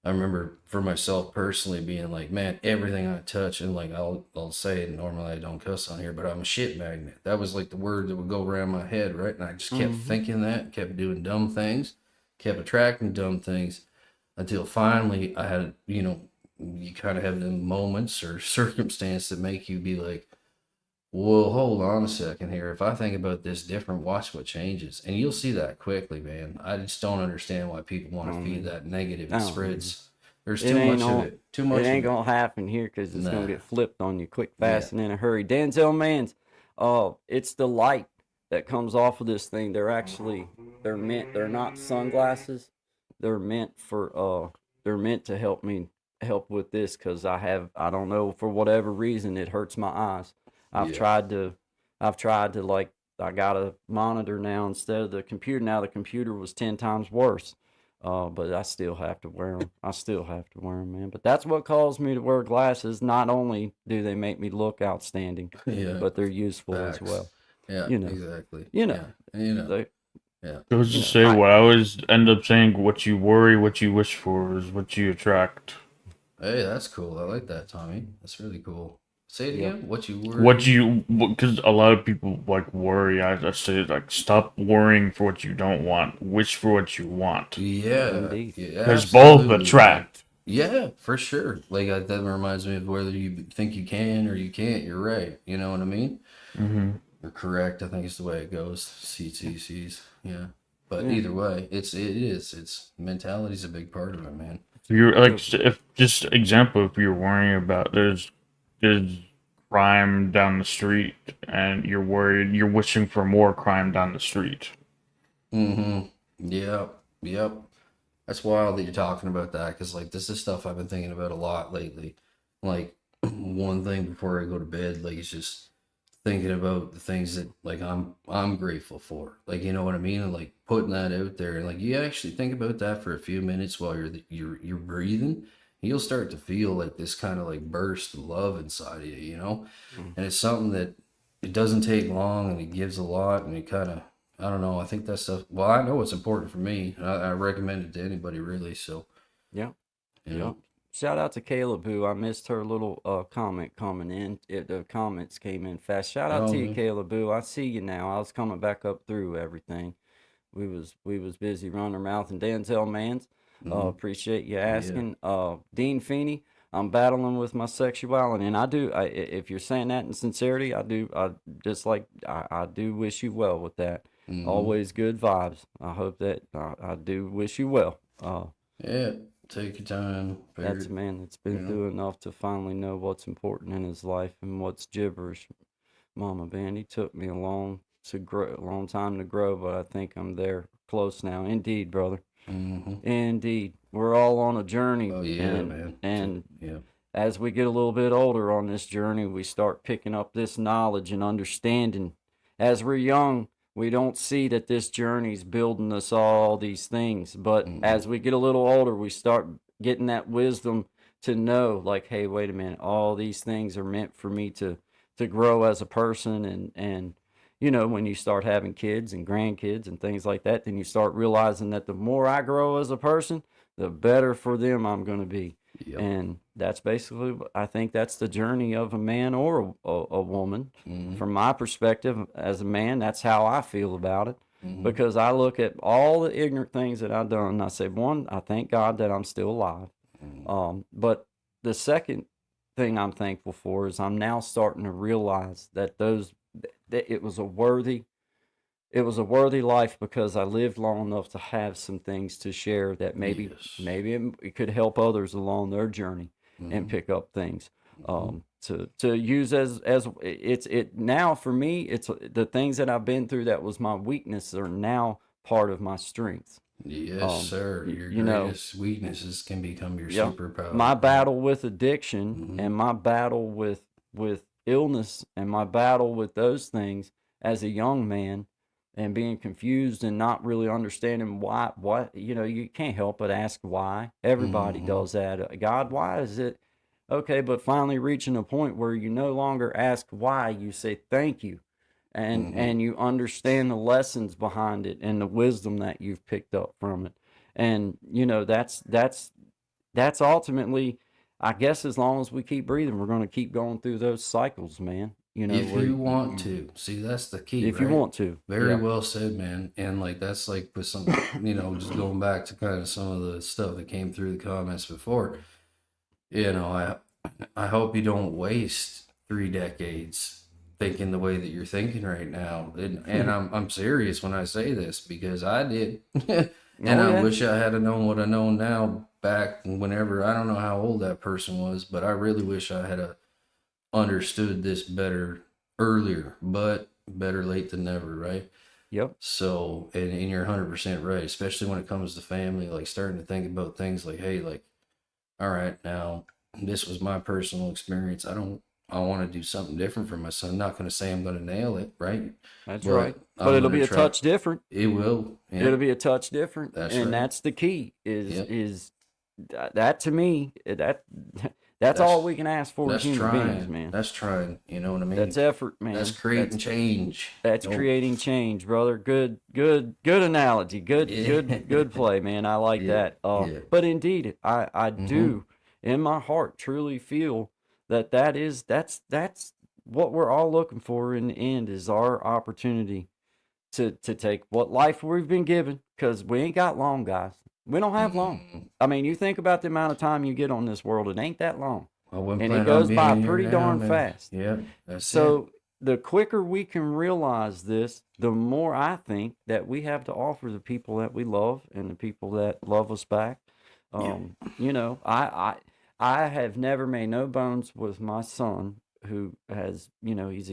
I remember for myself personally being like, man, everything I touch, and like I'll say it. Normally I don't cuss on here, but I'm a shit magnet. That was like the word that would go around my head, right? And I just kept thinking that, kept doing dumb things, kept attracting dumb things, until finally I had, you kind of have the moments or circumstance that make you be like, well, hold on a second here. If I think about this different, watch what changes. And you'll see that quickly, man. I just don't understand why people want to feed that negative. It Oh, spreads. There's It too ain't much gonna- of it. Too much It ain't of it. gonna happen here, because it's Nah. gonna get flipped on you quick, fast, Yeah. and in a hurry. Denzel Mans, it's the light that comes off of this thing. They're not sunglasses. They're meant to help with this, because I don't know, for whatever reason, it hurts my eyes. I've Yeah. tried to, like, I got a monitor now instead of the computer. Now the computer was 10 times worse. But I still have to wear them. Man. But that's what caused me to wear glasses. Not only do they make me look outstanding, Yeah. but they're useful as Facts. well. Yeah, you know. exactly. You know. Yeah. They, Yeah. Goes to You know, say I- what I always end up saying: what you worry, what you wish for, is what you attract. Hey, that's cool. I like that, Tommy. That's really cool. Say it Yeah. again. What you were. Because a lot of people like worry. I say, like, stop worrying for what you don't want. Wish for what you want. Yeah. Indeed. Yeah, Because both absolutely. attract. Yeah, for sure. Like, that reminds me of whether you think you can or you can't. You're right. You know what I mean? Mm-hmm. You're correct. I think it's the way it goes. CTCs. Yeah. But Yeah. either way, it's mentality's a big part of it, man. If you're like, if just example, if you're worrying about there's crime down the street, and you're worried, you're wishing for more crime down the street. Mm-hmm. Yep. That's wild that you're talking about that, because like, this is stuff I've been thinking about a lot lately. Like, one thing before I go to bed, like, it's just thinking about the things that, like, I'm grateful for. Like, you know what I mean? And like, putting that out there, and like, you actually think about that for a few minutes while you're breathing, you'll start to feel like this kind of like burst of love inside of you, you know? And it's something that it doesn't take long, and it gives a lot, and it kind of, I don't know, I think that stuff, well, I know it's important for me, and I recommend it to anybody, really. So, yeah. you know. Yep. Shout out to Caleb, who I missed her little comment coming in. The comments came in fast. Shout out Oh, to you, man. Caleb, boo. I see you now. I was coming back up through everything. We was busy running our mouth. And Denzel Mans, appreciate you asking. Dean Feeney, I'm battling with my sexuality, and if you're saying that in sincerity, I do wish you well with that. Always good vibes. I hope that I do wish you well. Yeah, take your time. That's a man that's been Yeah. through enough to finally know what's important in his life and what's gibberish. Mama Bandy took me a long time to grow, but I think I'm there close now. Indeed, brother. Mm-hmm. Indeed. We're all on a journey. Oh, yeah, man. And Yeah. as we get a little bit older on this journey, we start picking up this knowledge and understanding. As we're young, we don't see that this journey's building us all these things. But as we get a little older, we start getting that wisdom to know, like, hey, wait a minute, all these things are meant for me to grow as a person. And you know, when you start having kids and grandkids and things like that, then you start realizing that the more I grow as a person, the better for them I'm going to be. Yep. And that's basically, I think that's the journey of a man or a woman. From my perspective as a man, that's how I feel about it. Because I look at all the ignorant things that I've done, and I say, one, I thank God that I'm still alive. But the second thing I'm thankful for is I'm now starting to realize that that it was a worthy life, because I lived long enough to have some things to share that maybe it could help others along their journey and pick up things to use as it now for me. It's the things that I've been through that was my weakness are now part of my strengths. Yes, sir. Your you know, greatest weaknesses can become your yeah, superpower. my battle with addiction and my battle with illness and my battle with those things as a young man, and being confused and not really understanding why, you know, you can't help but ask why. Everybody does that. God, why is it? Okay, but finally reaching a point where you no longer ask why, you say thank you. And you understand the lessons behind it and the wisdom that you've picked up from it. And you know, that's ultimately, I guess, as long as we keep breathing, we're going to keep going through those cycles, man. You know, if you want to. See, that's the key. if you right? want to. Very Yeah. well said, man. And like that's like with some, you know, just going back to kind of some of the stuff that came through the comments before. You know, I hope you don't waste 3 decades thinking the way that you're thinking right now. And I'm serious when I say this, because I did. And yeah. I wish I had known what I know now back whenever. I don't know how old that person was, but I really wish I had understood this better earlier, but better late than never, right? Yep. So, and you're 100% right, especially when it comes to family, like starting to think about things like, hey, like, all right, now this was my personal experience. I want to do something different for my son. I'm not going to say I'm going to nail it, right? That's But right. I'm But it'll gonna be a try- touch different. It will. Yeah. It'll be a touch different. That's and right. that's the key Yep. is that to me, that's all we can ask for as That's human trying, beings, man. That's trying. You know what I mean? That's effort, man. That's creating change. That's Don't- creating change, brother. Good analogy. Good play, man. I like Yeah, that. yeah. But indeed, I do in my heart truly feel that's what we're all looking for in the end, is our opportunity to take what life we've been given, because we ain't got long, guys. We don't have long. I mean, you think about the amount of time you get on this world, it ain't that long. I wasn't And it planning on goes being by here pretty now, darn man. fast. Yeah, that's it. So the quicker we can realize this, the more I think that we have to offer the people that we love and the people that love us back. You know, I have never made no bones with my son, who has, you know, he's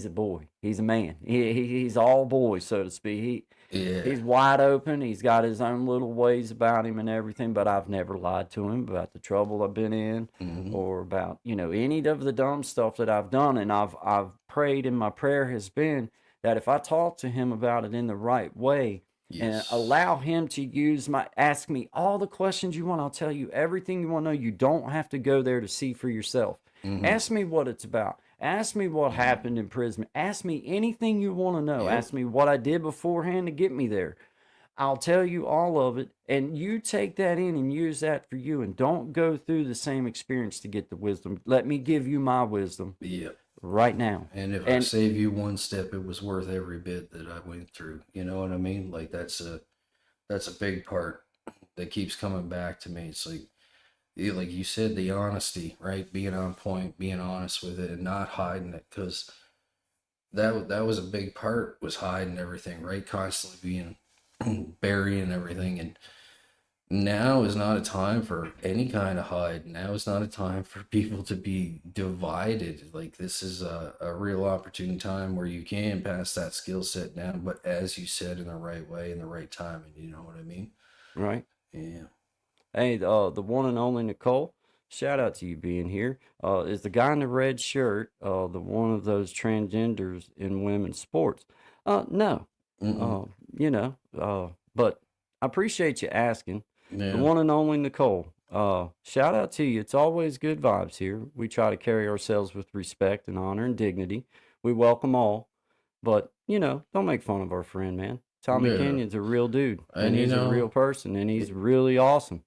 a boy, he's a man, he's all boy, so to speak. He's wide open. He's got his own little ways about him and everything, but I've never lied to him about the trouble I've been in or about, you know, any of the dumb stuff that I've done. And I've prayed, and my prayer has been that if I talk to him about it in the right way, and Yes. allow him to ask me all the questions you want, I'll tell you everything you want to know. You don't have to go there to see for yourself. Ask me what it's about. Ask me what happened in prison. Ask me anything you want to know. Ask me what I did beforehand to get me there. I'll tell you all of it, and you take that in and use that for you, and don't go through the same experience to get the wisdom. Let me give you my wisdom Yeah. right now. And if I save you one step, it was worth every bit that I went through. You know what I mean? Like that's a big part that keeps coming back to me. It's like you said, the honesty, right? Being on point, being honest with it, and not hiding it, because that was a big part, was hiding everything, right? Constantly being burying everything. And now is not a time for any kind of hide. Now is not a time for people to be divided. Like this is a real opportune time where you can pass that skill set down, but as you said, in the right way, in the right time. And you know what I mean? Right? Yeah. Hey, the one and only Nicole, shout out to you being here. Is the guy in the red shirt the one of those transgenders in women's sports? No, You know, but I appreciate you asking. Yeah. The one and only Nicole. Shout out to you. It's always good vibes here. We try to carry ourselves with respect and honor and dignity. We welcome all, but you know, don't make fun of our friend, man. Tommy Yeah. Kenyon's a real dude, and And, you he's a know- real person, and he's really awesome.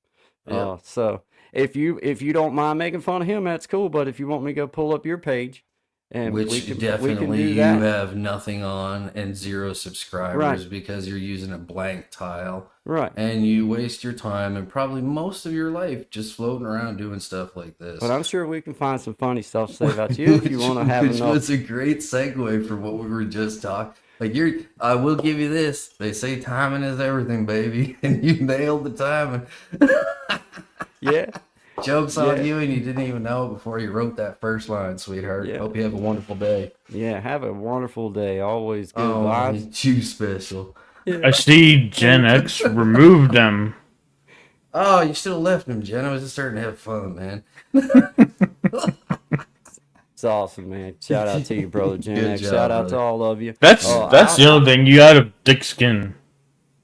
Yeah. So if you don't mind making fun of him, that's cool. But if you want me to go pull up your page, and Which we can definitely do you that. have nothing on and 0 subscribers Right. because you're using a blank tile Right. and you waste your time and probably most of your life just floating around doing stuff like this. But I'm sure we can find some funny stuff to say about you if you want to have which enough. was a great segue for what we were just talking. Like I will give you this. They say timing is everything, baby, and you nailed the timing. Yeah. Jokes Yeah. on you, and you didn't even know it before you wrote that first line, sweetheart. Yeah. Hope you have a wonderful day. Yeah. Have a wonderful day. Always good Oh, vibes. you special. I see Gen X removed them. Oh, you should have left him, Jen. I was just starting to have fun, man. It's awesome, man. Shout out to you, brother Gen Good X. job, Shout out to brother. all of you. That's Oh, the other thing. You got a thick skin.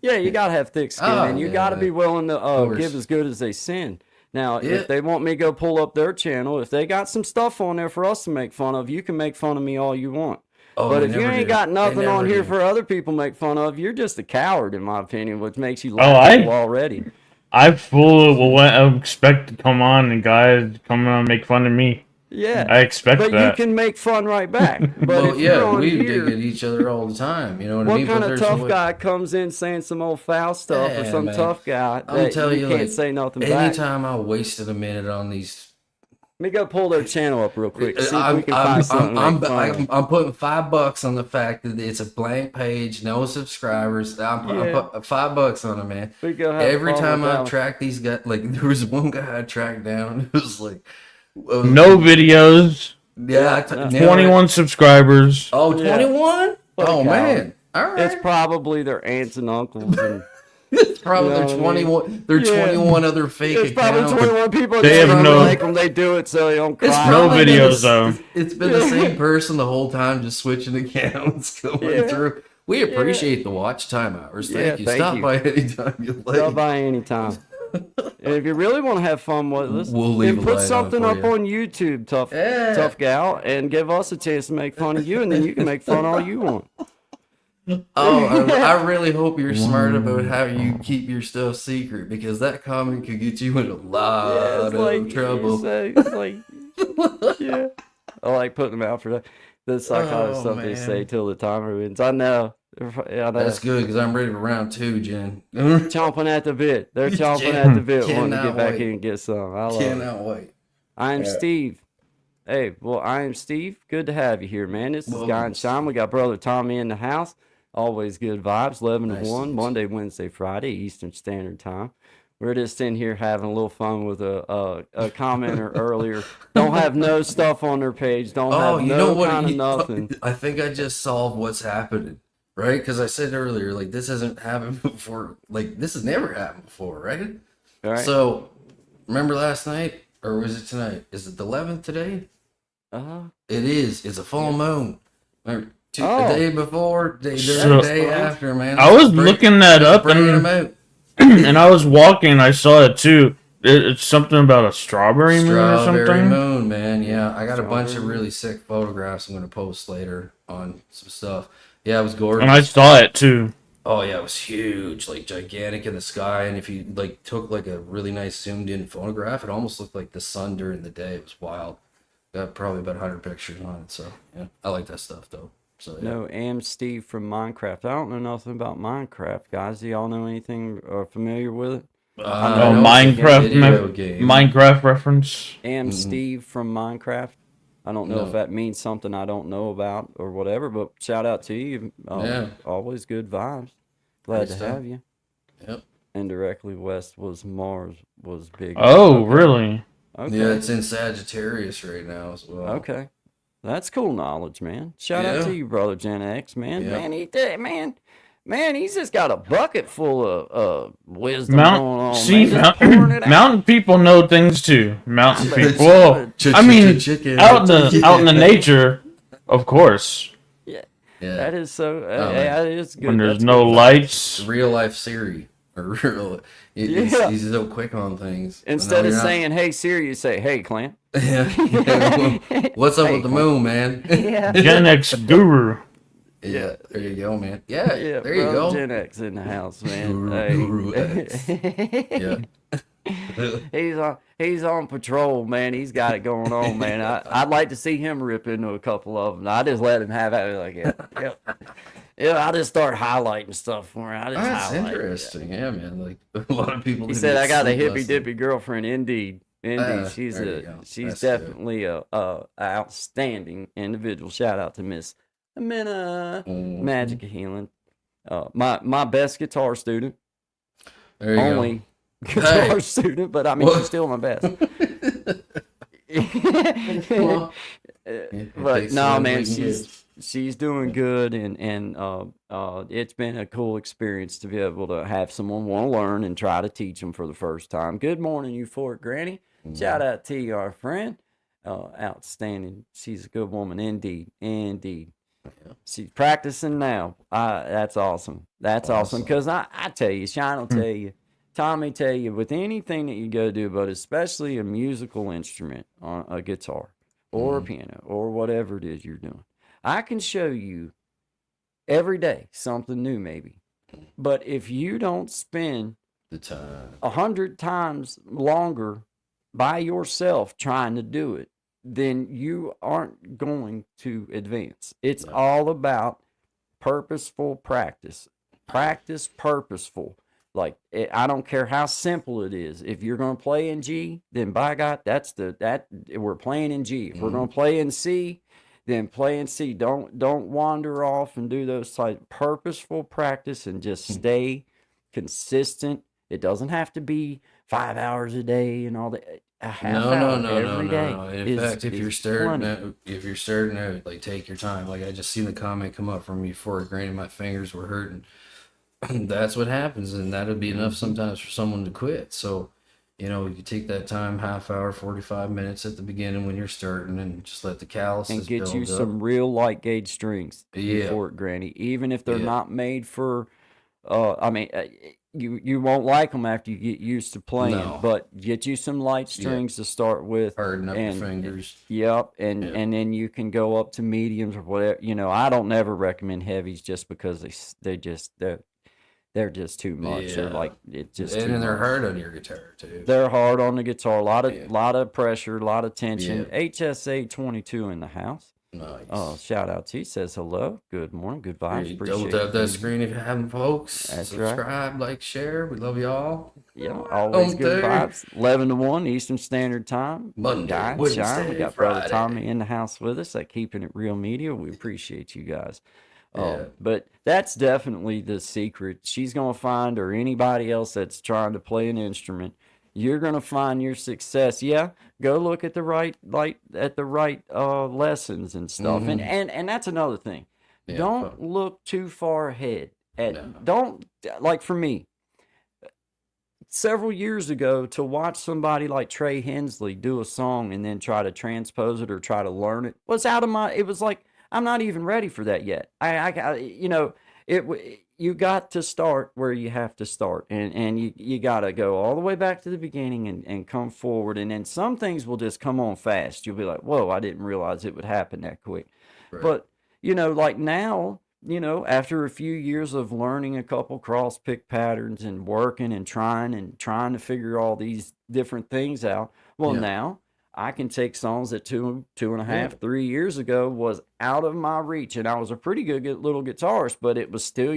Yeah, you gotta have thick skin, Oh, and you yeah, gotta be willing to course. give as good as they send. Now, Yeah. if they want me to go pull up their channel, if they got some stuff on there for us to make fun of, you can make fun of me all you want. Oh, But they if you never ain't do. got They nothing on never here do. for other people to make fun of, you're just a coward, in my opinion, which makes you I- laughable already. I full will expect to come on and guys come on and make fun of me. Yeah. I expect But that. you can make fun right back. But Well, if you're yeah, on we here, dig at each other all the time. You know what I what mean? kind But of there's tough no- guy comes in saying some old foul stuff or Yeah, some man. tough guy I'm that telling you you, can't like, say nothing back? Anytime I wasted a minute on these, Let me go pull their channel up real quick. See if we can find something. I'm to make fun of. I'm putting $5 on the fact that it's a blank page, no subscribers. I'm Yeah. putting $5 on it, man. We go have Every fun time with that I one. track these guys, like there was one guy I tracked down. It was like, No videos. yeah, Yeah. nailed it. 21 subscribers. Oh, Yeah. 21? What a Oh coward. man, all right. It's probably their aunts and uncles, and It's probably You know their what I mean? 21. Their Yeah. 21 other fake there's probably accounts. 21 people They that have don't no- like them. They do it so they don't It's cry. No probably been videos, the- though. It's been the same person the whole time, just switching accounts going Yeah. through. We appreciate the watch time hours. Thank Yeah, you. thank Stop you. by anytime you like. Stop by anytime. And if you really want to have fun with us, We'll leave then a put light on something for up you. on YouTube, Yeah. tough gal, and give us a chance to make fun of you, and then you can make fun all you want. Oh, I really hope you're smart about how you keep your stuff secret because that comment could get you in a lot Yeah, it's of like trouble. It's like yeah. I like putting them out for that. That's that kind of Oh, stuff they man. say till the timer ends. I know. I know. That's good because I'm ready for round 2, Jen. Chomping at the bit. They're chomping at the bit wanting to Cannot get back wait. in and get some. I love it. Cannot wait. I am Yeah. Steve. Hey, well, I am Steve. Good to have you here, man. This is Welcome, Guy and Shine. We got brother Tommy in the house. Always good vibes. 11 Nice to to 1, meet you. Monday, Wednesday, Friday, Eastern Standard Time. We're just in here having a little fun with a commenter earlier. Don't have no stuff on their page. Don't Oh, have you no know what? kind of nothing. I think I just solved what's happening, right? Because I said earlier, like, this hasn't happened before. Like, this has never happened before, right? All right. So, remember last night? Or was it tonight? Is it the 11th today? It is. It's a full moon. Remember, Oh. the day before, the So- day after, man. I was looking that up bringing and- them out. And I was walking, I saw it too. It's something about a strawberry moon or Strawberry something. moon, man. Yeah, I got a bunch of Strawberry really sick photographs I'm going to post later on some stuff. Yeah, it was gorgeous. And I saw it too. Oh yeah, it was huge, like gigantic in the sky. And if you like took like a really nice zoomed in photograph, it almost looked like the sun during the day. It was wild. Got probably about 100 pictures on it. So yeah, I like that stuff though. So yeah. No, am Steve from Minecraft. I don't know nothing about Minecraft, guys. Do y'all know anything or familiar with it? Oh, I know it's a Minecraft, video game. Minecraft reference. Am Steve from Minecraft. I don't know No. if that means something I don't know about or whatever, but shout out to you. Yeah. Always good vibes. Glad Good to stuff. have you. Yep. Indirectly west was Mars was big. Oh, really? Okay. Yeah, it's in Sagittarius right now as well. Okay. That's cool knowledge, man. Shout out Yeah. to you, brother Gen X, man. Yeah. Man, he did, man, he's just got a bucket full of wisdom going on. See, man. Just pouring it out. mountain people know things too. Mountain But people. it's- Well, I mean, out in the nature, of course. Yeah. That is so. man. That is good. When there's That's no good. lights. Real life Siri. Or real, Yeah. he's so quick on things. Instead No, of you're not. saying "Hey Siri," you say "Hey Clint." Yeah. What's up Hey, with the moon, man? Yeah. Gen X guru. Yeah, there you go, man. Yeah, Yeah, there you brother go. Gen X in the house, man. Guru X. Yeah. He's on patrol, man. He's got it going on, man. I'd like to see him rip into a couple of them. I just let him have it. Like, yeah. I just start highlighting stuff for him. I just That's highlight. interesting. Yeah, man. Like a lot of people. He do said, get "I got a sleep hippy less dippy girlfriend." Indeed, she's there you go. she's That's good. definitely a outstanding individual. Shout out to Miss Amina Mhm. Magic of Healing. My best guitar student. There you Only go. guitar Hey. student, but I mean, What? she's still my best. Well, But takes no, what man, we can get. she's doing good, and it's been a cool experience to be able to have someone want to learn and try to teach them for the first time. Good morning, Euphoric Granny. Shout out to you, our friend. Outstanding. She's a good woman, indeed. She's practicing now. That's awesome. That's awesome. Because I tell you, Shine will tell you, Tommy tell you, with anything that you go do, but especially a musical instrument, on a guitar or a piano or whatever it is you're doing, I can show you every day something new, maybe. But if you don't spend The time. 100 times longer by yourself trying to do it, then you aren't going to advance. It's all about purposeful practice. Practice purposeful. Like, I don't care how simple it is. If you're going to play in G, then by God, we're playing in G. If we're going to play in C, then play in C. Don't wander off and do those type purposeful practice, and just stay consistent. It doesn't have to be 5 hours a day and all that. A half hour every day. In fact, if is you're starting plenty. out, like take your time. Like I just seen the comment come up from you for granted my fingers were hurting. That's what happens, and that'll be enough sometimes for someone to quit. So, you take that time, half hour, 45 minutes at the beginning when you're starting, and just let the calluses And get build you up. some real light gauge strings Yeah. for it, Granny. Even if they're Yeah. not made for, you won't like them after you get used to playing. No. But get you some light strings to start with. Harden up your and- fingers. Yep, and Yeah. and then you can go up to mediums or whatever. I don't never recommend heavies just because they're just too much. They're Yeah. like it's just And too then they're much. hard on your guitar too. They're hard on the guitar. A lot Yeah. of pressure, a lot of tension. Yeah. HSA 22 in the house. Nice. Oh, shout out to you. Says hello. Good morning. Good vibes. Hey, Appreciate double tap that it. screen if you haven't, folks. That's right. Subscribe, like, share. We love y'all. Yeah, always On good there. vibes. 11 to 1 Eastern Standard Time. Monday, Guy, Wednesday, Shine. We got Brother Friday. Tommy in the house with us at Keeping It Real Media. We appreciate you guys. Yeah. But that's definitely the secret. She's going to find, or anybody else that's trying to play an instrument, you're going to find your success. Yeah, go look at the right lessons and stuff. And that's another thing. Yeah, Don't fun. look too far ahead. No. Don't, like for me, several years ago, to watch somebody like Trey Hensley do a song and then try to transpose it or try to learn it was it was like, I'm not even ready for that yet. You got to start where you have to start, and you got to go all the way back to the beginning and come forward. And then some things will just come on fast. You'll be like, whoa, I didn't realize it would happen that quick. Right. But, like now, after a few years of learning a couple cross pick patterns and working and trying to figure all these different things out, well, Yeah. now I can take songs that 2.5, 3 years ago was out of my reach, and I was a pretty good little guitarist, but it was still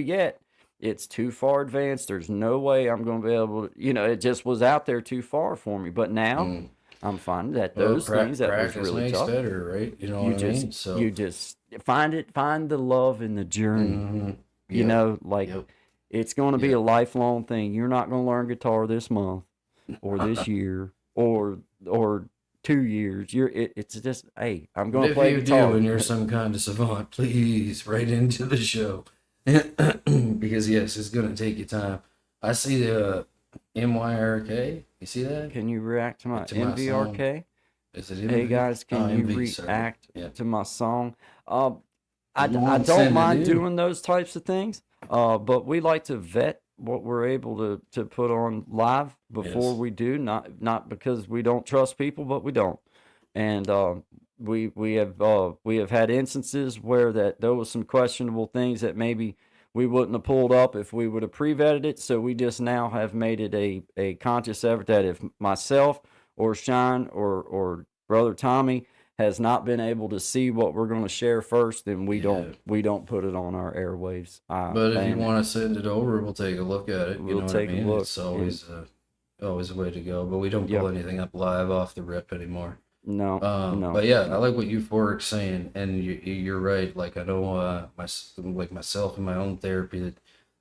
it's too far advanced. There's no way I'm going to be able to, it just was out there too far for me. But now I'm finding that Well, those things that was practice really makes tough. better, right? You know You what I mean? just So you just find the love in the journey. Mhm. You Yep. know, like Yep. it's going to be Yep. a lifelong thing. You're not going to learn guitar this month or this year or 2 years. It's just, hey, I'm going to If play you guitar. do and you're some kind of savant, please write into the show. Because yes, it's gonna take you time. I see the MYRK. You see that? Can you react to my To my MVRK? Is it Hey MV? guys, can Oh, you MV, sorry. react Yeah. to my song? I Send don't it mind in. doing those types of things, but we like to vet what we're able to put on live before Yes. we do. Not because we don't trust people, but we don't. And we have had instances where that there was some questionable things that maybe we wouldn't have pulled up if we would have pre-vetted it. So we just now have made it a conscious effort that if myself or Shine or brother Tommy has not been able to see what we're going to share first, then we don't put it on our airwaves. But if you ban it. want to send it over, we'll take a look at it. You We'll know take a what I mean? look, It's always a way to go. But we don't Yeah. pull anything up live off the rip anymore. No, no. But yeah, I like what Euphoric's saying, and you're right. Like I know, myself in my own therapy that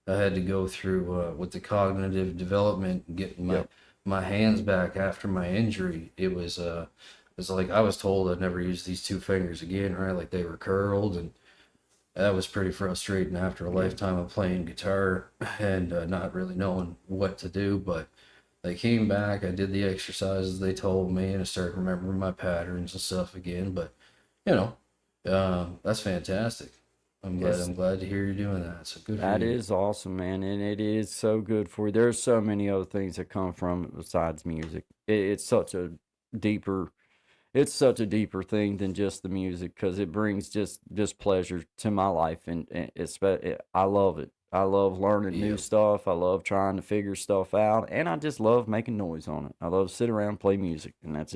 I had to go through with the cognitive development, and getting Yep. my hands back after my injury. It was like I was told I'd never use these two fingers again, right? Like they were curled, and that was pretty frustrating after a lifetime of playing guitar and not really knowing what to do. But they came back. I did the exercises they told me, and I started remembering my patterns and stuff again. But you know, that's fantastic. Yes. I'm glad to hear you're doing that. So good for That you. is awesome, man, and it is so good for you. There's so many other things that come from it besides music. It's deeper, it's such a deeper thing than just the music because it brings just pleasure to my life, and I love it. I love learning new Yep. stuff. I love trying to figure stuff out, and I just love making noise on it. I love to sit around and play music, and that's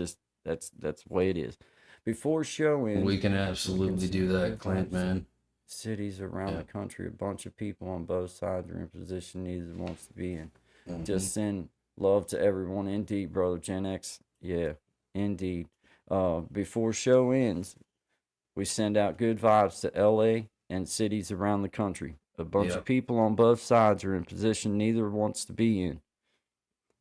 the way it is. Before show ends, We can we absolutely send do out that, good Clint, vibes. man. Cities around Yeah. the country, a bunch of people on both sides are in position neither wants to be in. Mhm. Just send love to everyone. Indeed, brother Gen X. Yeah, indeed. Before show ends, we send out good vibes to LA and cities around the country. A bunch Yep. of people on both sides are in position neither wants to be in.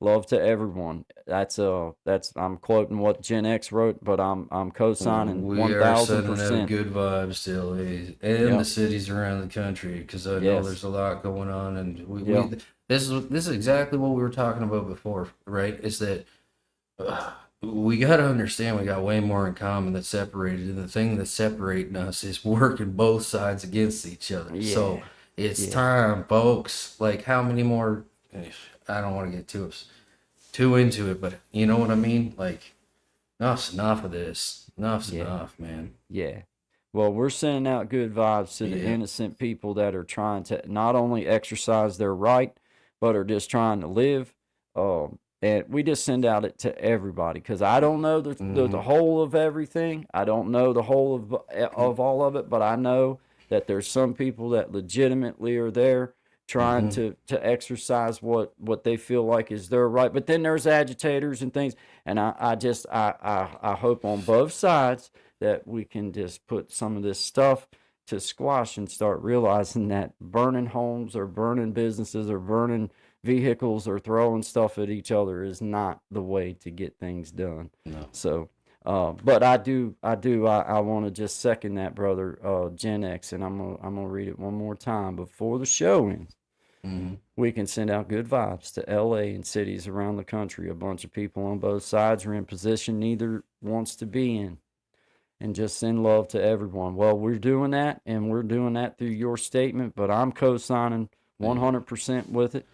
Love to everyone. That's I'm quoting what Gen X wrote, but I'm co-signing We one are thousand sending out percent. good vibes to LA and Yep. the cities around the country because I know Yes. there's a lot going on, and Yep. this is exactly what we were talking about before, right? Is that we got to understand we got way more in common than separated, and the thing that's separating us is working both sides against each other. So Yeah. it's Yeah. time, folks. Like how many more? I don't want to get too into it, but you know what I mean. Like enough's enough of this. Enough's Yeah. enough, man. Yeah. Well, we're sending out good vibes to the Yeah. innocent people that are trying to not only exercise their right, but are just trying to live. And we just send out it to everybody because I don't know the whole of everything. I don't know the whole of all of it, but I know that there's some people that legitimately are there trying to exercise what they feel like is their right. But then there's agitators and things, and I hope on both sides that we can just put some of this stuff to squash and start realizing that burning homes or burning businesses or burning vehicles or throwing stuff at each other is not the way to get things done. No. So, but I want to just second that, brother, Gen X, and I'm gonna read it one more time before the show ends. We can send out good vibes to LA and cities around the country. A bunch of people on both sides are in position neither wants to be in. And just send love to everyone. Well, we're doing that, and we're doing that through your statement, but I'm co-signing 100% with it.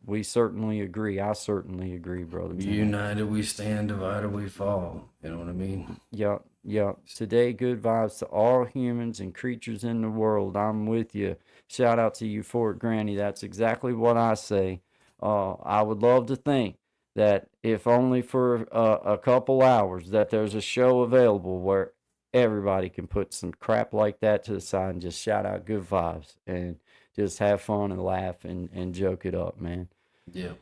We certainly agree. I certainly agree, brother. Jim. United we stand, divided we fall. You know what I mean? Yeah, yeah. Today, good vibes to all humans and creatures in the world. I'm with you. Shout out to you, Fort Granny. That's exactly what I say. I would love to think that if only for a couple hours, that there's a show available where everybody can put some crap like that to the side and just shout out good vibes and just have fun and laugh and joke it up, man. Yeah,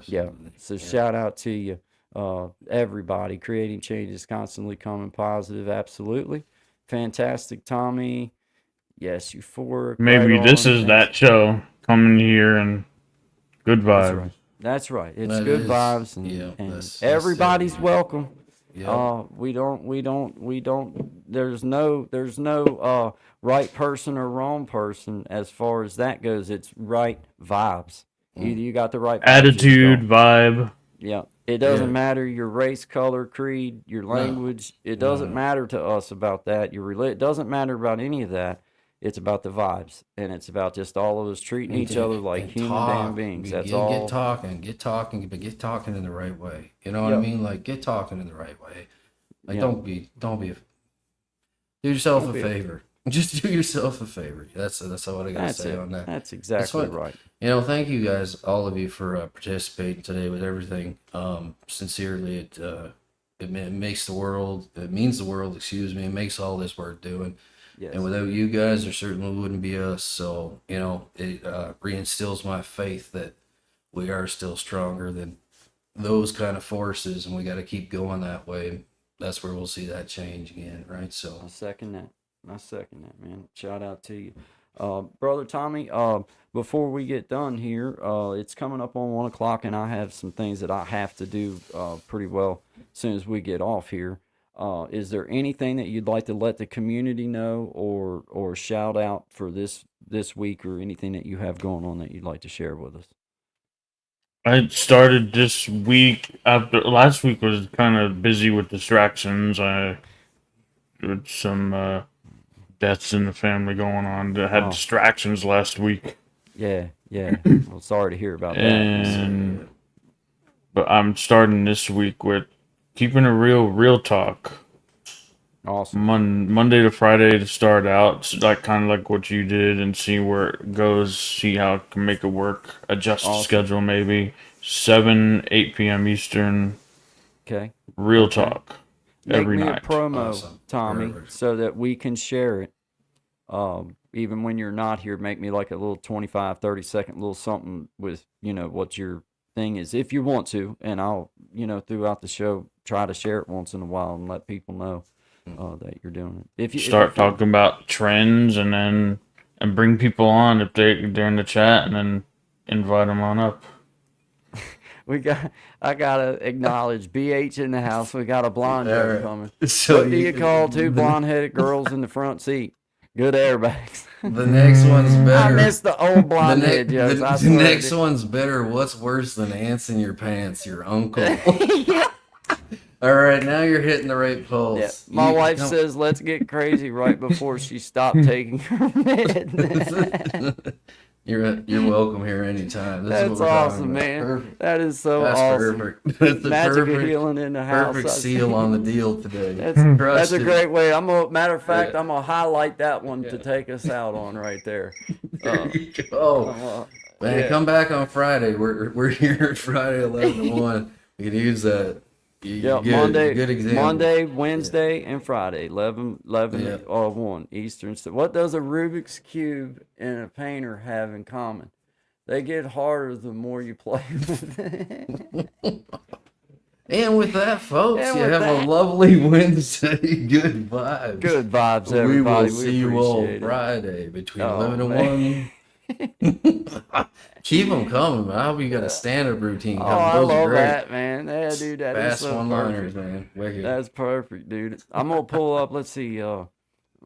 Yeah. absolutely. So shout out to you, everybody. Creating change is constantly coming positive. Absolutely. Fantastic, Tommy. Yes, euphoric. Maybe right this on. is Thanks. that show coming here and good vibes. That's right. That's right. It's That good is- vibes, and, yeah, and that's everybody's it. welcome. Yeah. We don't. There's no right person or wrong person as far as that goes. It's right vibes. Either you got the right vibes or you Attitude, don't. vibe. Yeah. It doesn't Yeah. matter your race, color, creed, your language. It doesn't matter to us about that. It doesn't matter about any of that. It's about the vibes, and it's about just all of us treating each And- other like and human talk. damn beings. That's Get all. get talking, but get talking in the right way. You know what I Yep. mean? Like, get talking in the right way. Like, Yeah. don't be. Do yourself Don't a be a- favor. Just do yourself a favor. That's what I gotta That's say it. on that. That's exactly what- right. You know, thank you guys, all of you, for participating today with everything. Sincerely, it makes the world. It means the world. Excuse me. It makes all this worth doing. Yes. And without you guys, there certainly wouldn't be us. So, you know, it reinstills my faith that we are still stronger than those kind of forces, and we got to keep going that way. That's where we'll see that change again, right? So, I second that. I second that, man. Shout out to you. Brother Tommy, before we get done here, it's coming up on 1 o'clock, and I have some things that I have to do pretty well as soon as we get off here. Is there anything that you'd like to let the community know or shout out for this week, or anything that you have going on that you'd like to share with us? I started this week after last week was kind of busy with distractions. I had some deaths in the family going on. I had Oh. distractions last week, Yeah. Well, sorry to hear about that. and but I'm starting this week with keeping a real talk. Awesome. Monday to Friday to start out, so like kind of like what you did, and see where it goes, see how I can make it work, adjust the Awesome. schedule maybe. 8 p.m. Eastern, Okay. real talk Make every me night. a promo, Awesome. Tommy, Perfect. so that we can share it. Even when you're not here, make me like a little 25, 30-second little something with, what your thing is, if you want to. And I'll, throughout the show, try to share it once in a while and let people know that you're doing it. If you Start talking about trends, and bring people on if they're in the chat, and then invite them on up. I gotta acknowledge BH in the house. We got a blonde All joke right. coming. So What do you call two blonde-headed girls in the front seat? Good airbags. The next one's I better. miss the old blonde head jokes. I the swear I next do. one's better. What's worse than ants in your pants? Your uncle. All right, now you're hitting the right pulse. Yeah. My You- wife come- says, "Let's get crazy" right before she stopped taking her med. You're welcome here anytime. This is That's what we're talking awesome, about. man. Perfect. That is so That's awesome. perfect. That's the Magic of perfect, healing in the house. perfect seal on the deal today. That's Trust a it. great way. Matter of fact, Yeah. I'm gonna highlight that one to take us out on right there. There you go. Man, yeah. come back on Friday. We're here Friday 11 to 1. We can use that. Yeah, Good, Monday, good example. Monday, Wednesday, and Friday, 11 Yeah. or 1 Eastern. So what does a Rubik's Cube and a painter have in common? They get harder the more you play with it. And with that, folks, And you with have that- a lovely Wednesday. Good vibes. Good vibes, We everybody. will see you all appreciate it. Friday between Oh, 11 and man. 1. Keep them coming, man. I hope you got a stand-up routine. Oh, coming. I Those are love great. that, man. Yeah, dude, that is Fast so one-liners, perfect. man. Wicked. That's perfect, dude. I'm gonna pull up. Let's see. I'm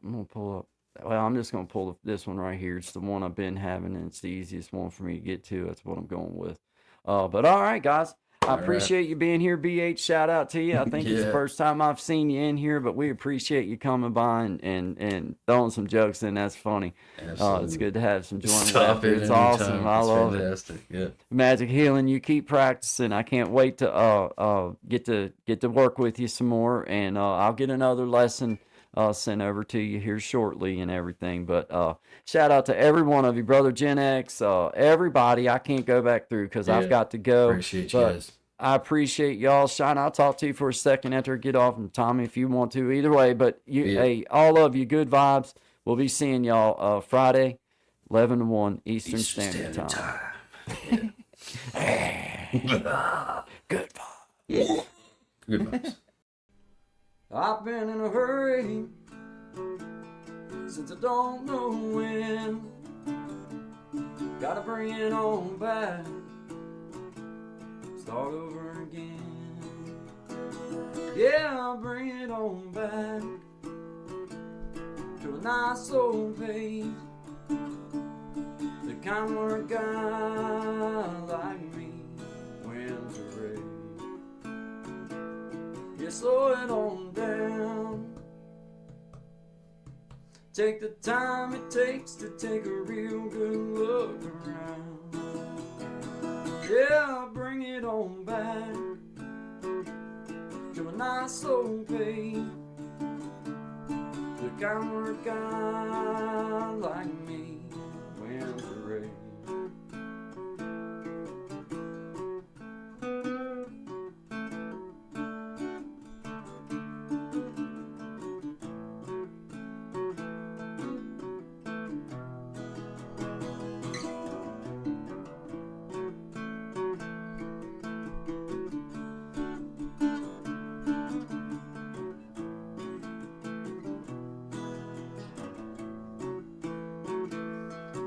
gonna pull up. Well, I'm just gonna pull up this one right here. It's the one I've been having, and it's the easiest one for me to get to. That's what I'm going with. But all right, guys. I All right. appreciate you being here, BH. Shout out to you. I think it's the Yeah. first time I've seen you in here, but we appreciate you coming by and throwing some jokes in. That's funny. It's Absolutely. good to have some joint Stop laughter. it It's anytime. awesome. I It's love it. fantastic. Yeah. Magic Healing, you keep practicing. I can't wait to get to work with you some more, and I'll get another lesson sent over to you here shortly and everything. But shout out to every one of you, brother Gen X, everybody. I can't go back through because Yeah. I've got to go. Appreciate you but guys. I appreciate y'all. Shine, I'll talk to you for a second after I get off, and Tommy, if you want to, either way. But you, Yeah. hey, all of you, good vibes. We'll be seeing y'all Friday, 11 to 1 Eastern Standard Time. Good vibes. Good vibes. I've been in a hurry since I don't know when. Gotta bring it on back, start over again. Yeah, I'll bring it on back to a nice old pace, the kind where a guy like me wins a race. Yeah, slow it on down. Take the time it takes to take a real good look around. Yeah, bring it on back to a nice old place. The kind where a guy like me wins the race.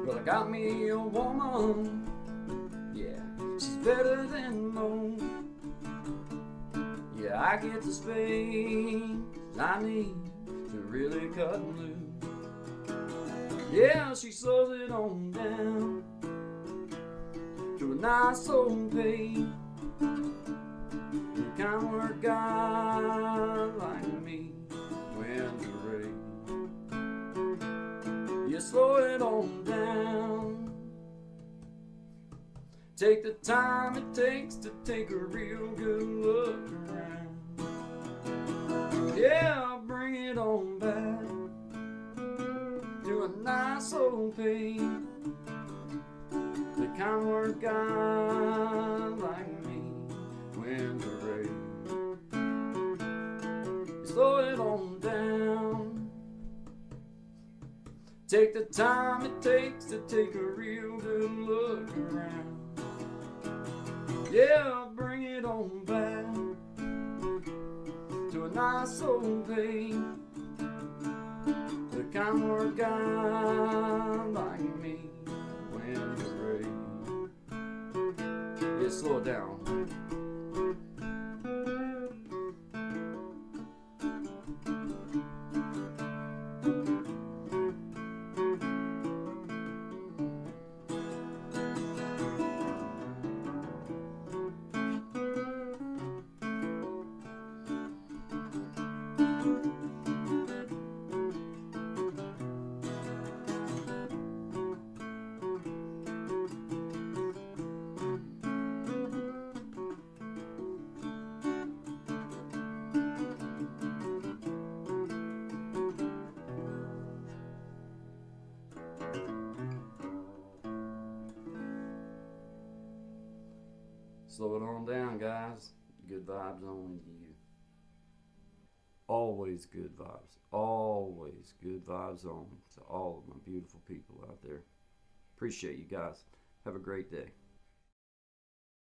Well, I got me a woman, yeah, she's better than most. Yeah, I get the space I need to really cut loose. Yeah, she slows it on down to a nice old pace. The kind where a guy like me wins the race. You slow it on down. Take the time it takes to take a real good look around. Yeah, bring it on back to a nice old pace. The kind where a guy like me wins the race. You slow it on down. Take the time it takes to take a real good look around. Yeah, bring it on back to a nice old pace. The kind where a guy like me wins the race. Yeah, slow it down. Slow it on down, guys. Good vibes only to you. Always good vibes. Always good vibes only to all of my beautiful people out there. Appreciate you guys. Have a great day.